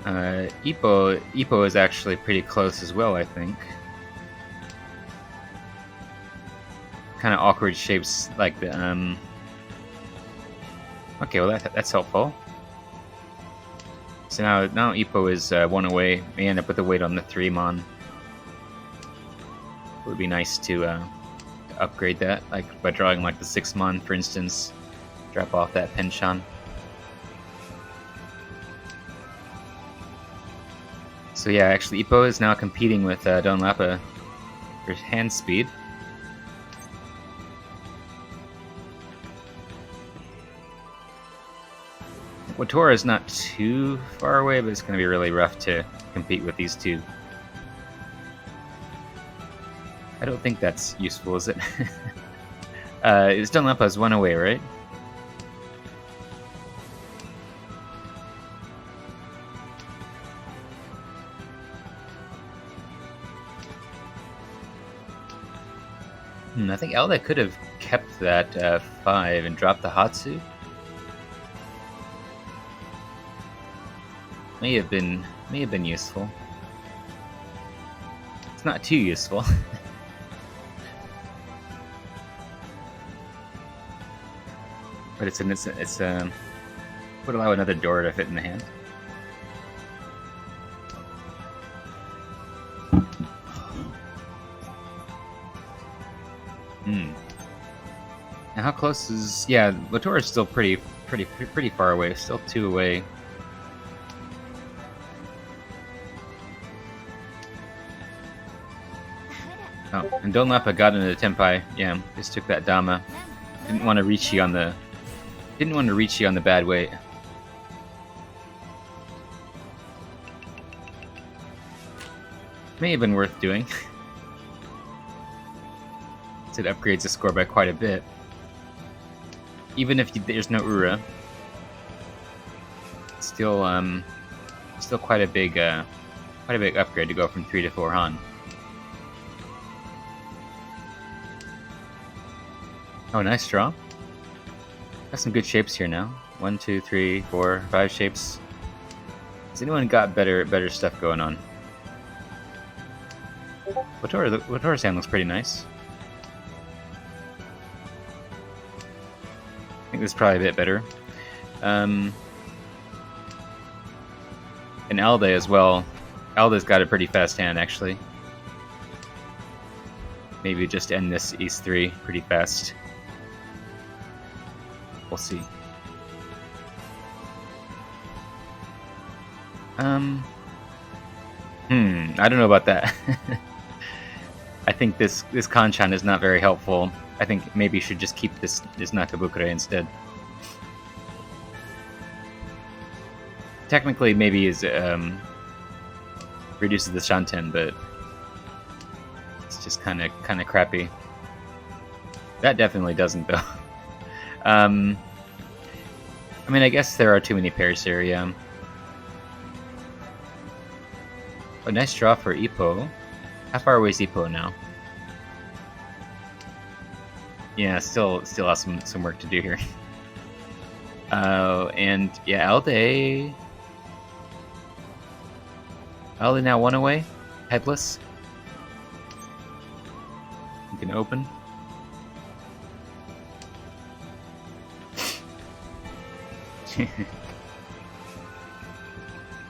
[SPEAKER 1] Ipo is actually pretty close as well, I think. Kind of awkward shapes like the Okay, well that's helpful. So now Ipo is 1 away. May end up with a weight on the 3 mon. It would be nice to upgrade that, like by drawing like the 6 mon, for instance. Drop off that Penshan. So yeah, actually Ipo is now competing with Don Lapa for hand speed. Watora is not too far away, but it's going to be really rough to compete with these two. I don't think that's useful, is it? Is Don Lapa's 1 away, right? I think Alda could have kept that 5 and dropped the Hatsu. May have been useful. It's not too useful. But it's would allow another door to fit in the hand. Hmm. Now how close is... Yeah, Latour is still pretty far away. Still 2 away. Oh, and Donlapa got into the Tempai. Yeah, just took that Dama. Didn't want to reach you on the... Didn't want to reach you on the bad weight. May have been worth doing. It upgrades the score by quite a bit. Even if there's no Ura, still quite a big upgrade to go from 3 to 4 Han. Oh, nice draw. Got some good shapes here now. 1, 2, 3, 4, 5 shapes. Has anyone got better stuff going on? Latour's hand looks pretty nice. I think this is probably a bit better. And Alde as well. Alde's got a pretty fast hand, actually. Maybe just end this East 3 pretty fast. We'll see. I don't know about that. I think this Kanchan is not very helpful. I think maybe you should just keep this Nakabukure instead. Technically, maybe is reduces the Shanten, but it's just kind of crappy. That definitely doesn't, though. I mean, I guess there are too many pairs here. Yeah. A nice draw for Ippo. How far away is Ippo now? Yeah, still has some work to do here. And yeah, Alde now 1 away, headless. You can open.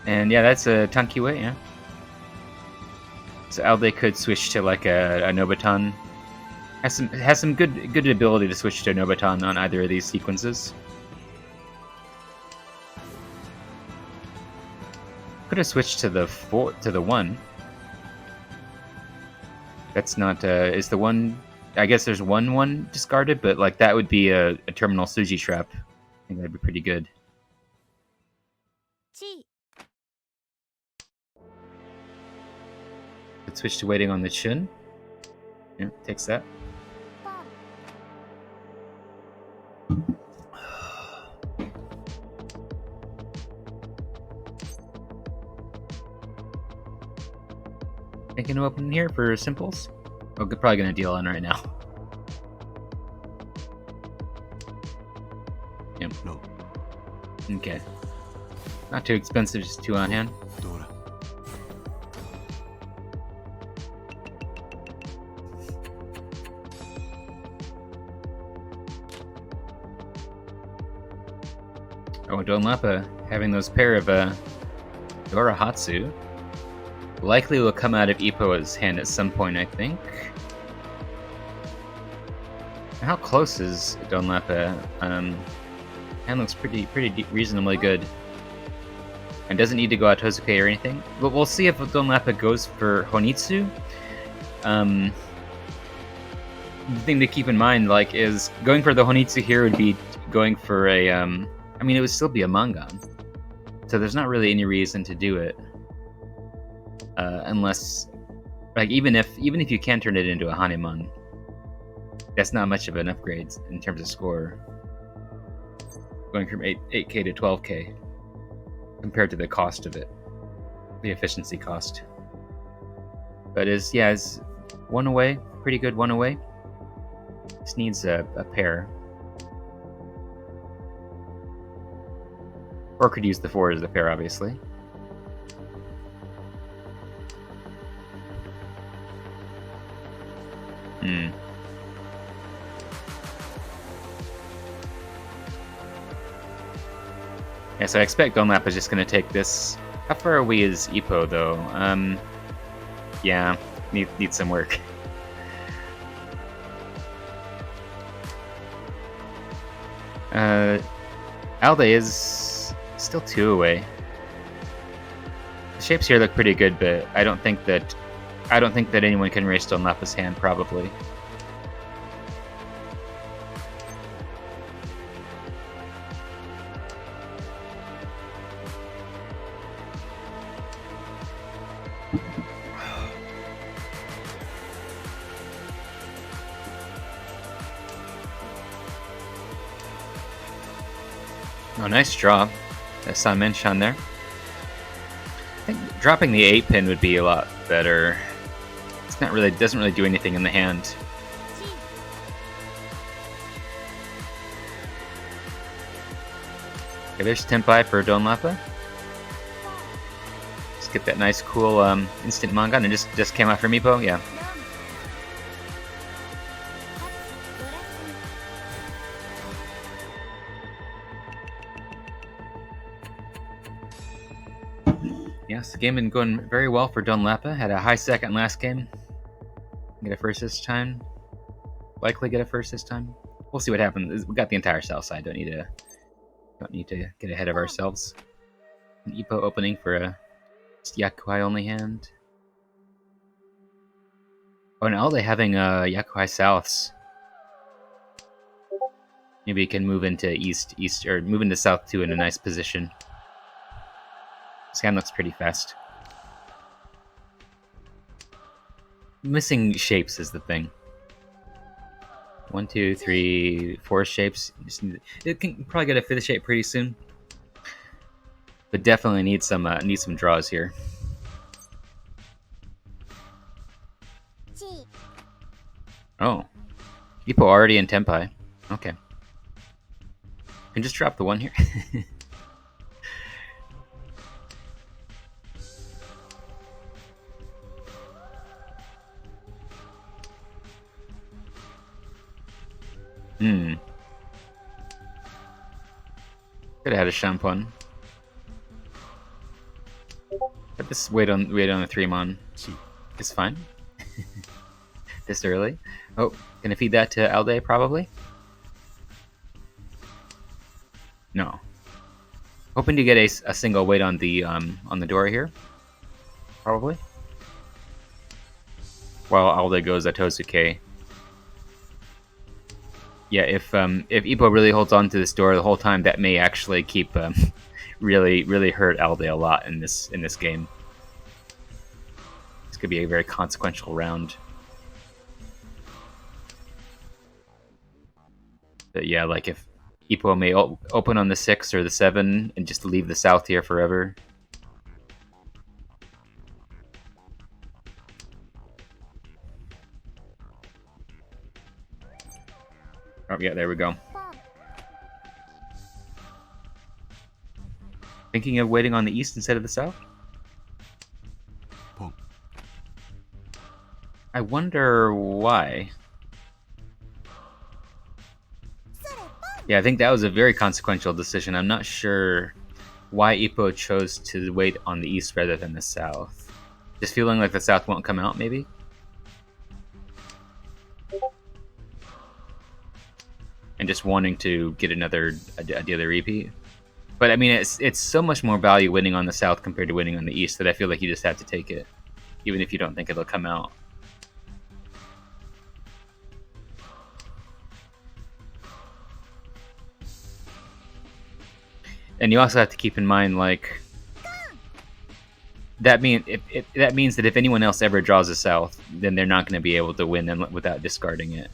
[SPEAKER 1] And yeah, that's a Tankiwe, yeah. So Alde could switch to like a Nobutan. Has some good ability to switch to Nobutan on either of these sequences. Could have switched to the 1. That's not is the 1. I guess there's 1/1 discarded, but like that would be a terminal Suji trap. I think that'd be pretty good. Could switch to waiting on the Chun. Yeah, takes that. Thinking of opening here for simples? Oh, probably gonna deal on right now. Yep. No. Okay. Not too expensive, just 2 on hand. Oh, Donlapa having those pair of Dorahatsu. Likely will come out of Ippo's hand at some point, I think. How close is Donlapa? Hand looks pretty reasonably good. And doesn't need to go out Tozuke or anything. But we'll see if Donlapa goes for Honitsu. The thing to keep in mind, like, is going for the Honitsu here would be going for a, I mean, it would still be a Mangan. So there's not really any reason to do it. Unless, like, even if you can turn it into a Haneman, that's not much of an upgrade in terms of score. Going from 8K to 12K compared to the cost of it, the efficiency cost. But is 1 away, pretty good 1 away. Just needs a pair, or could use the 4 as a pair, obviously. Yeah, so I expect Donlapa is just going to take this. How far away is Ippo, though? Yeah, needs some work. Alde is still 2 away. The shapes here look pretty good, but I don't think that anyone can race Stone Lapis hand, probably. Oh, nice draw. That's San Minshan there. I think dropping the 8 pin would be a lot better. It's not really, doesn't really do anything in the hand. Okay, there's Tenpai for Donlapa. Let's get that nice, cool instant manga, and it just came out from Meepo. Yeah. Yes, the game been going very well for Donlapa. Had a high second last game. Get a first this time. Likely get a first this time. We'll see what happens. We got the entire south side. Don't need to get ahead of ourselves. An Ippo opening for a Yakuai only hand. Oh, and Alde having Yakuai Souths. Maybe he can move into east, or move into south too in a nice position. This hand looks pretty fast. Missing shapes is the thing. 1, 2, 3, 4 shapes. It can probably get a 5th shape pretty soon, but definitely need some draws here. Oh, Ippo already in Tenpai. Okay, can just drop the 1 here. Could have had a Shampon. But this wait on the 3-mon is fine. This early. Oh, gonna feed that to Alde probably? No. Hoping to get a single wait on the door here. Probably. While Alde goes Atosuke. Yeah, if Ippo really holds on to this door the whole time, that may actually keep really hurt Alde a lot in this game. This could be a very consequential round. But yeah, like if Ippo may open on the 6 or the 7 and just leave the south here forever. Oh yeah, there we go. Thinking of waiting on the east instead of the south? I wonder why. Yeah, I think that was a very consequential decision. I'm not sure why Ippo chose to wait on the east rather than the south. Just feeling like the south won't come out, maybe? And just wanting to get another repeat. But I mean, it's so much more value winning on the south compared to winning on the east that I feel like you just have to take it, even if you don't think it'll come out. And you also have to keep in mind, like, that means that if anyone else ever draws a south, then they're not going to be able to win without discarding it.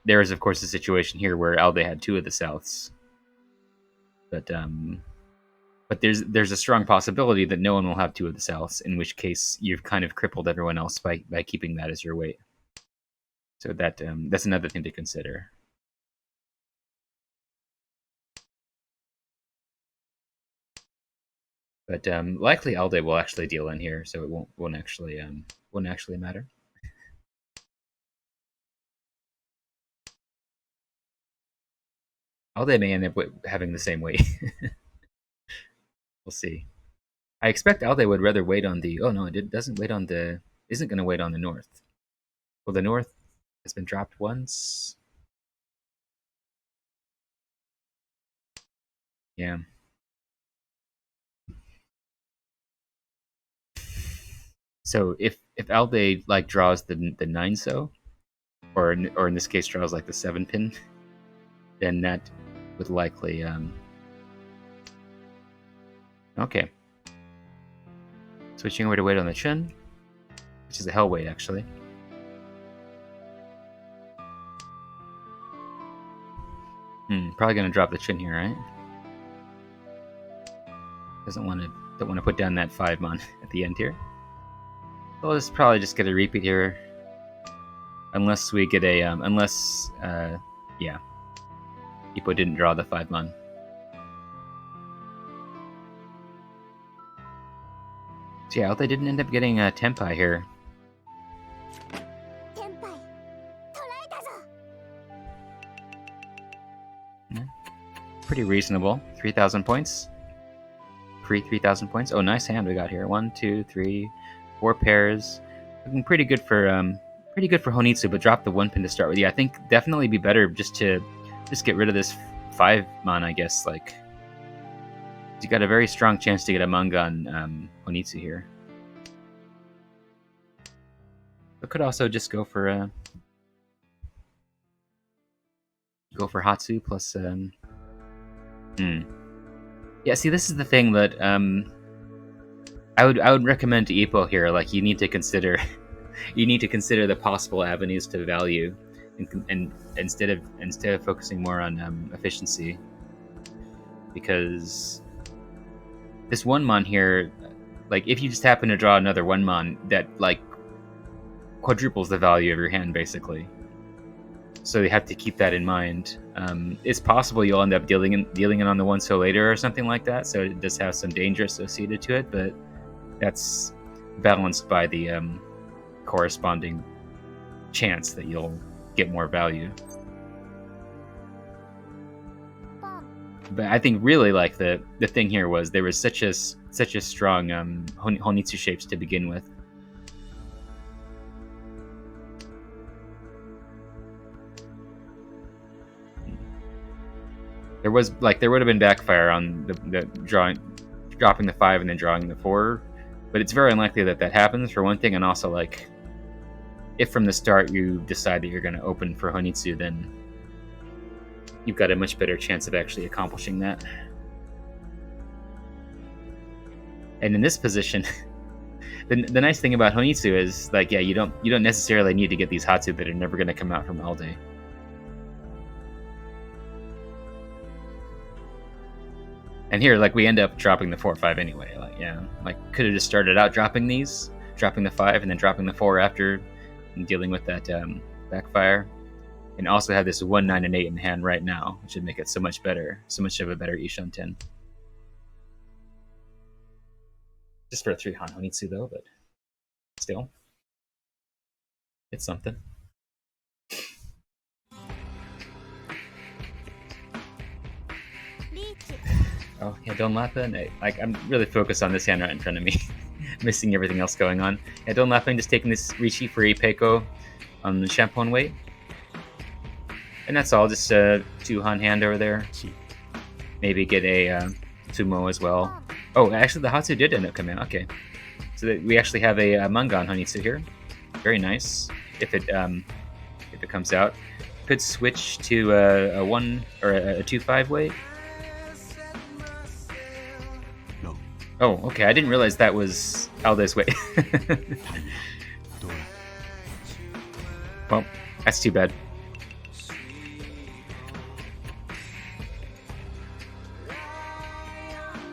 [SPEAKER 1] There is, of course, a situation here where Alde had 2 of the souths, but there's a strong possibility that no one will have 2 of the souths, in which case you've kind of crippled everyone else by keeping that as your weight. So that's another thing to consider. But likely Alde will actually deal in here, so it won't actually matter. Alde may end up having the same weight. We'll see. I expect Alde would rather wait on the. Oh no, it doesn't wait on the. Isn't going to wait on the north. Well, the north has been dropped once. Yeah. So if Alde like draws the 9 so, or in this case draws like the 7 pin, then that would likely okay. Switching over to weight on the chin, which is a hell weight actually. Probably gonna drop the chin here, right? Don't want to put down that 5 mon at the end here. So we'll probably just get a repeat here, unless we get a yeah, Ippo didn't draw the 5 mon. So yeah, they didn't end up getting a Tenpai here. Pretty reasonable. 3,000 points. Free 3,000 points. Oh, nice hand we got here. 1, 2, 3, 4 pairs. Looking pretty good for Honitsu, but drop the 1 pin to start with. Yeah, I think definitely be better just to get rid of this 5 mon, I guess. Like, you got a very strong chance to get a manga on Honitsu here. But could also just go for Hatsu plus Yeah, see, this is the thing that I would recommend to Ippo here. Like, you need to consider the possible avenues to value, and instead of focusing more on efficiency, because this 1 mon here, like if you just happen to draw another 1 mon, that like quadruples the value of your hand basically. So you have to keep that in mind. It's possible you'll end up dealing it on the 1 so later or something like that. So it does have some danger associated to it, but that's balanced by the corresponding chance that you'll get more value. But I think really like the thing here was there was such a strong Honitsu shapes to begin with. There would have been backfire on the dropping the 5 and then drawing the 4, but it's very unlikely that happens for one thing, and also like if from the start you decide that you're going to open for Honitsu, then you've got a much better chance of actually accomplishing that. And in this position, the nice thing about Honitsu is like, yeah, you don't necessarily need to get these Hatsu that are never going to come out from Alde. And here, like, we end up dropping the 4-5 anyway. Like, yeah, like could have just started out dropping the 5 and then dropping the 4 after, and dealing with that backfire, and also have this 1, 9, and 8 in hand right now, which would make it so much better, so much of a better Ishan 10. Just for a 3 Han Honitsu though, but still, it's something. Oh yeah, Don Lappin. I'm really focused on this hand right in front of me, missing everything else going on. Yeah, Don Lappin just taking this Rishi for Ipeiko on the Champon weight, and that's all. Just a 2 Han hand over there. Maybe get a Sumo as well. Oh, actually, the Hatsu did end up coming out. Okay, so that we actually have a manga on Honitsu here. Very nice. If it comes out, could switch to a 1 or a 2-5 weight. Oh, okay. I didn't realize that was Alde's way. Well, that's too bad.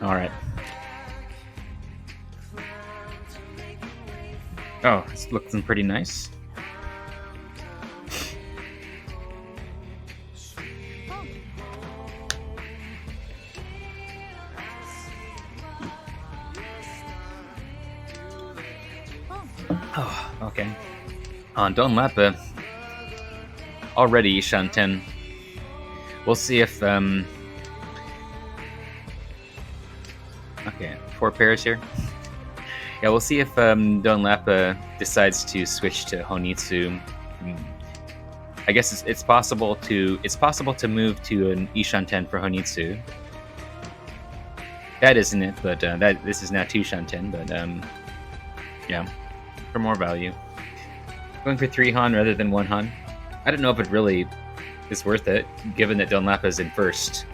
[SPEAKER 1] All right. Oh, it's looking pretty nice. Oh, okay. On Don Lappa, already Ishan 10. We'll see if okay, 4 pairs here. Yeah, we'll see if Don Lappa decides to switch to Honitsu. I guess it's possible to move to an Ishan 10 for Honitsu. That isn't it, but this is now 2 Shanten, but yeah, for more value. Going for 3 Han rather than 1 Han. I don't know if it really is worth it, given that Dunlap is in first.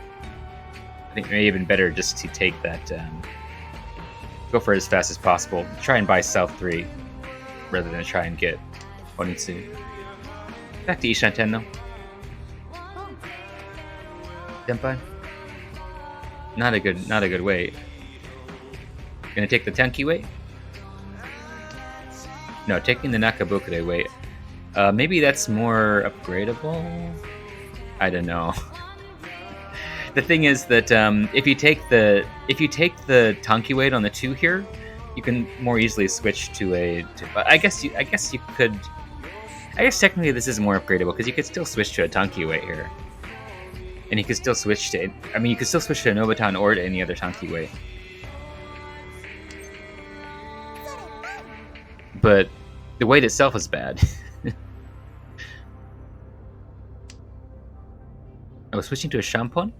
[SPEAKER 1] I think it may have been better just to take that, go for it as fast as possible. Try and buy South 3, rather than try and get Onitsu. Back to Ishanten though. Senpai? Not a good weight. Gonna take the Tenki weight? No, taking the Nakabukure weight. Maybe that's more upgradable? I don't know. The thing is that if you take the Tanki weight on the 2 here, you can more easily switch to a. I guess you could. I guess technically this is more upgradable because you could still switch to a Tanki weight here, and you could still switch to. I mean, you could still switch to a Nobutan or to any other Tanki weight. But the weight itself is bad. I was switching to a Shampon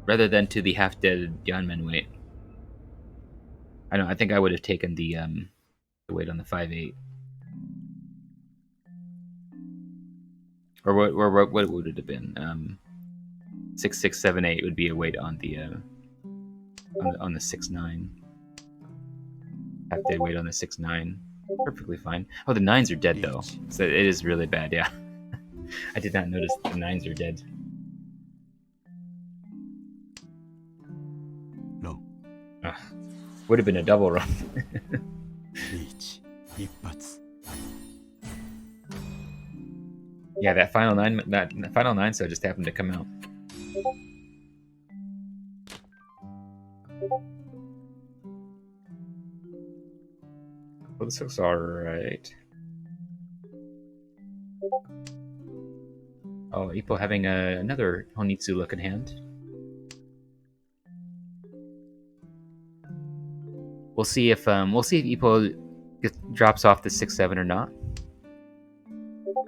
[SPEAKER 1] rather than to the half-dead Yanmen weight. I don't know, I think I would have taken the weight on the 5.8. Or what would it have been? 6.678 would be a weight on the 6.9. Half-dead weight on the 6.9. Perfectly fine. Oh, the 9s are dead though. So it is really bad, yeah. I did not notice the 9s are dead.
[SPEAKER 2] No.
[SPEAKER 1] Would have been a double run. Yeah, that final 9 so just happened to come out. Well, this looks alright. Oh, Ippo having another Honitsu looking hand. We'll see if Ippo drops off the 6-7 or not.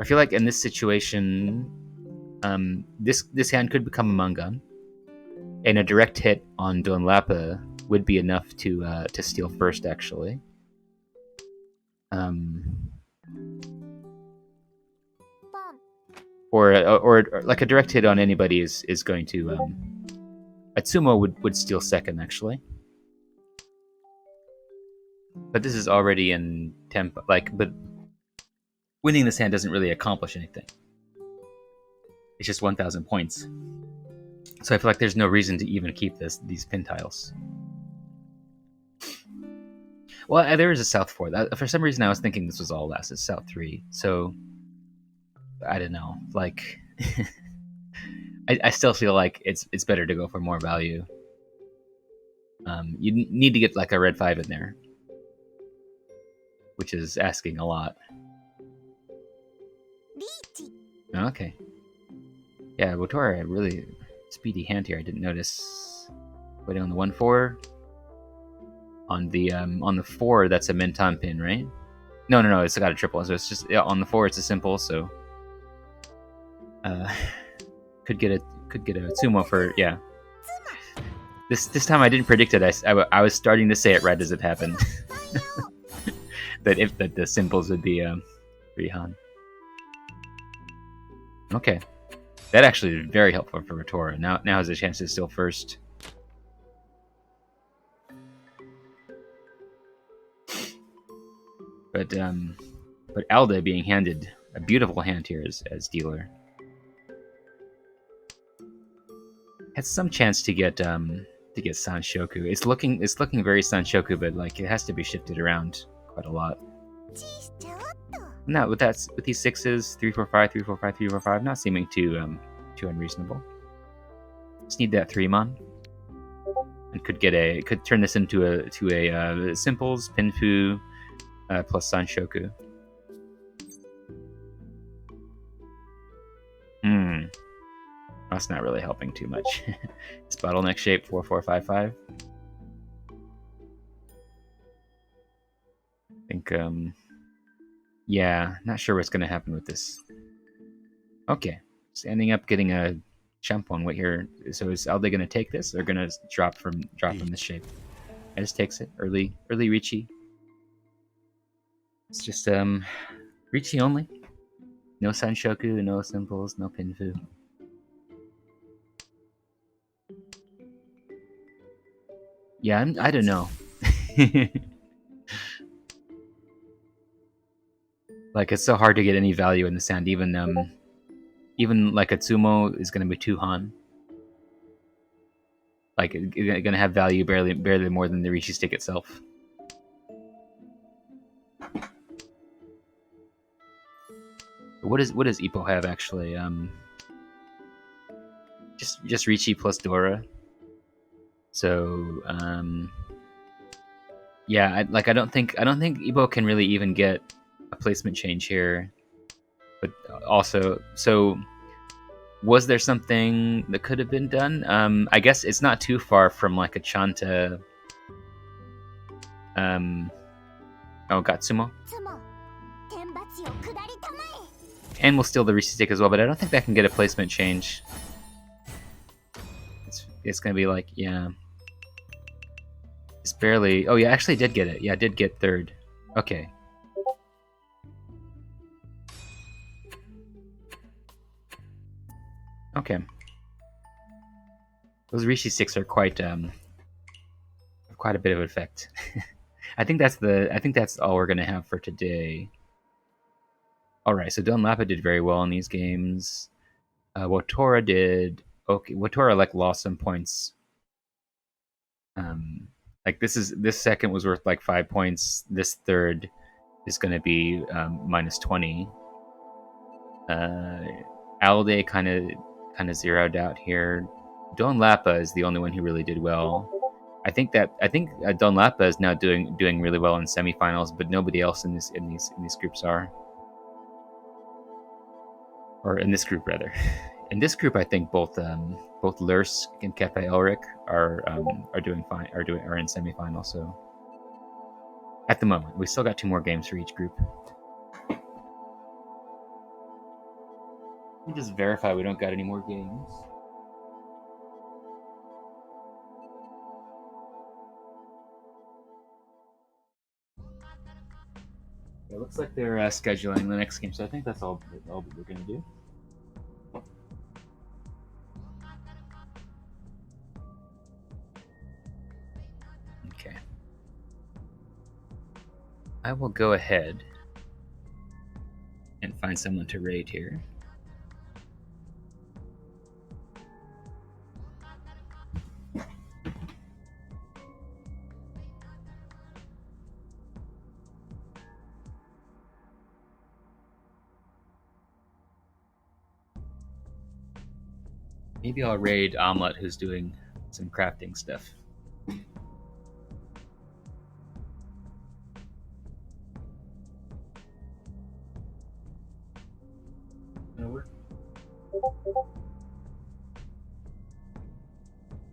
[SPEAKER 1] I feel like in this situation, this hand could become a Manga, and a direct hit on Donlapa would be enough to steal first, actually. Or like a direct hit on anybody is going to Atsumo would steal second, actually. But this is already in tempo, but winning this hand doesn't really accomplish anything. It's just 1,000 points. So I feel like there's no reason to even keep these pin tiles. Well, there is a South 4. For some reason, I was thinking this was all last. It's South 3. So, I don't know. Like, I still feel like it's better to go for more value. You need to get like a red 5 in there, which is asking a lot. Okay. Yeah, Botora, really speedy hand here. I didn't notice. Waiting on the 1-4. On the 4, that's a Menton pin, right? No, it's got a triple. So it's just on the 4, it's a simple. So could get a Tsumo for This time I didn't predict it. I was starting to say it right as it happened. that the simples would be Rihan. Okay, that actually is very helpful for Rotora. Now has a chance to steal first. But Alda being handed a beautiful hand here as dealer has some chance to get Sanshoku. It's looking very Sanshoku, but like it has to be shifted around quite a lot. No, with these 6s, 3-4-5, 3-4-5, 3-4-5, not seeming too unreasonable. Just need that 3-mon, and could turn this into a simples Pinfu plus Sanshoku. That's not really helping too much. It's bottleneck shape 4-4-5-5. I think yeah, not sure what's gonna happen with this. Okay, standing up, getting a jump on weight here. So is Alde gonna take this or gonna drop from this shape? I just takes it. Early Ricci. It's just Ricci only. No Sanshoku, no symbols, no Pinfu. Yeah, I don't know. Like, it's so hard to get any value in the sand. Even like a Tsumo is going to be 2 Han. Like, it's going to have value barely more than the Rishi stick itself. What does Ippo have actually? Just Ricci plus Dora. So yeah, I don't think Ippo can really even get a placement change here. But also, so was there something that could have been done? I guess it's not too far from like a Chanta. Gatsumo. And we'll steal the Rishi stick as well, but I don't think that can get a placement change. It's gonna be like, yeah. It's barely. Oh, yeah, actually did get it. Yeah, did get 3rd. Okay. Okay. Those Rishi sticks are quite a bit of effect. I think that's all we're gonna have for today. All right, so Don Lappa did very well in these games. Wotora did okay. Wotora like lost some points. Like this second was worth like 5 points. This third is going to be minus 20. Alde kind of zeroed out here. Don Lappa is the only one who really did well. I think Don Lappa is now doing really well in semifinals, but nobody else in these groups are, or in this group rather. In this group, I think both Lursk and Kefe Elric are doing fine. Are in semifinals. So at the moment, we still got 2 more games for each group. Let me just verify we don't got any more games. It looks like they're scheduling the next game, so I think that's all we're gonna do. Okay. I will go ahead and find someone to raid here. Maybe I'll raid Omelette, who's doing some crafting stuff.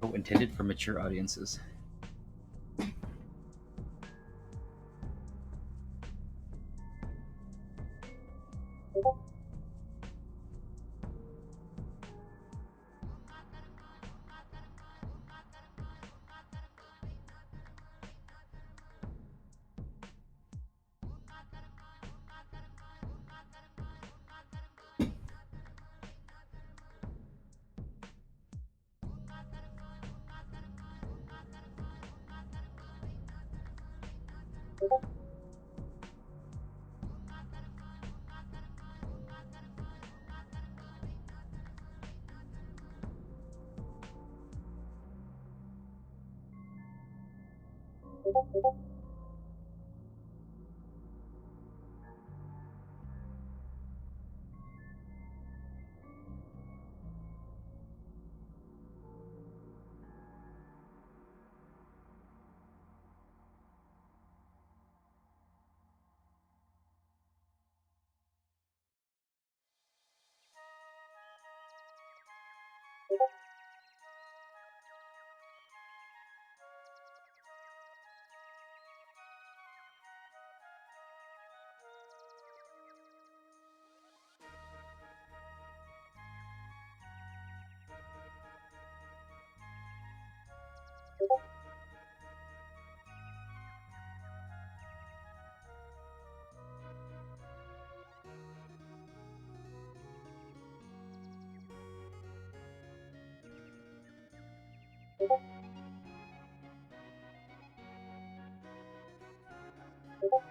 [SPEAKER 1] Oh, intended for mature audiences.
[SPEAKER 3] you.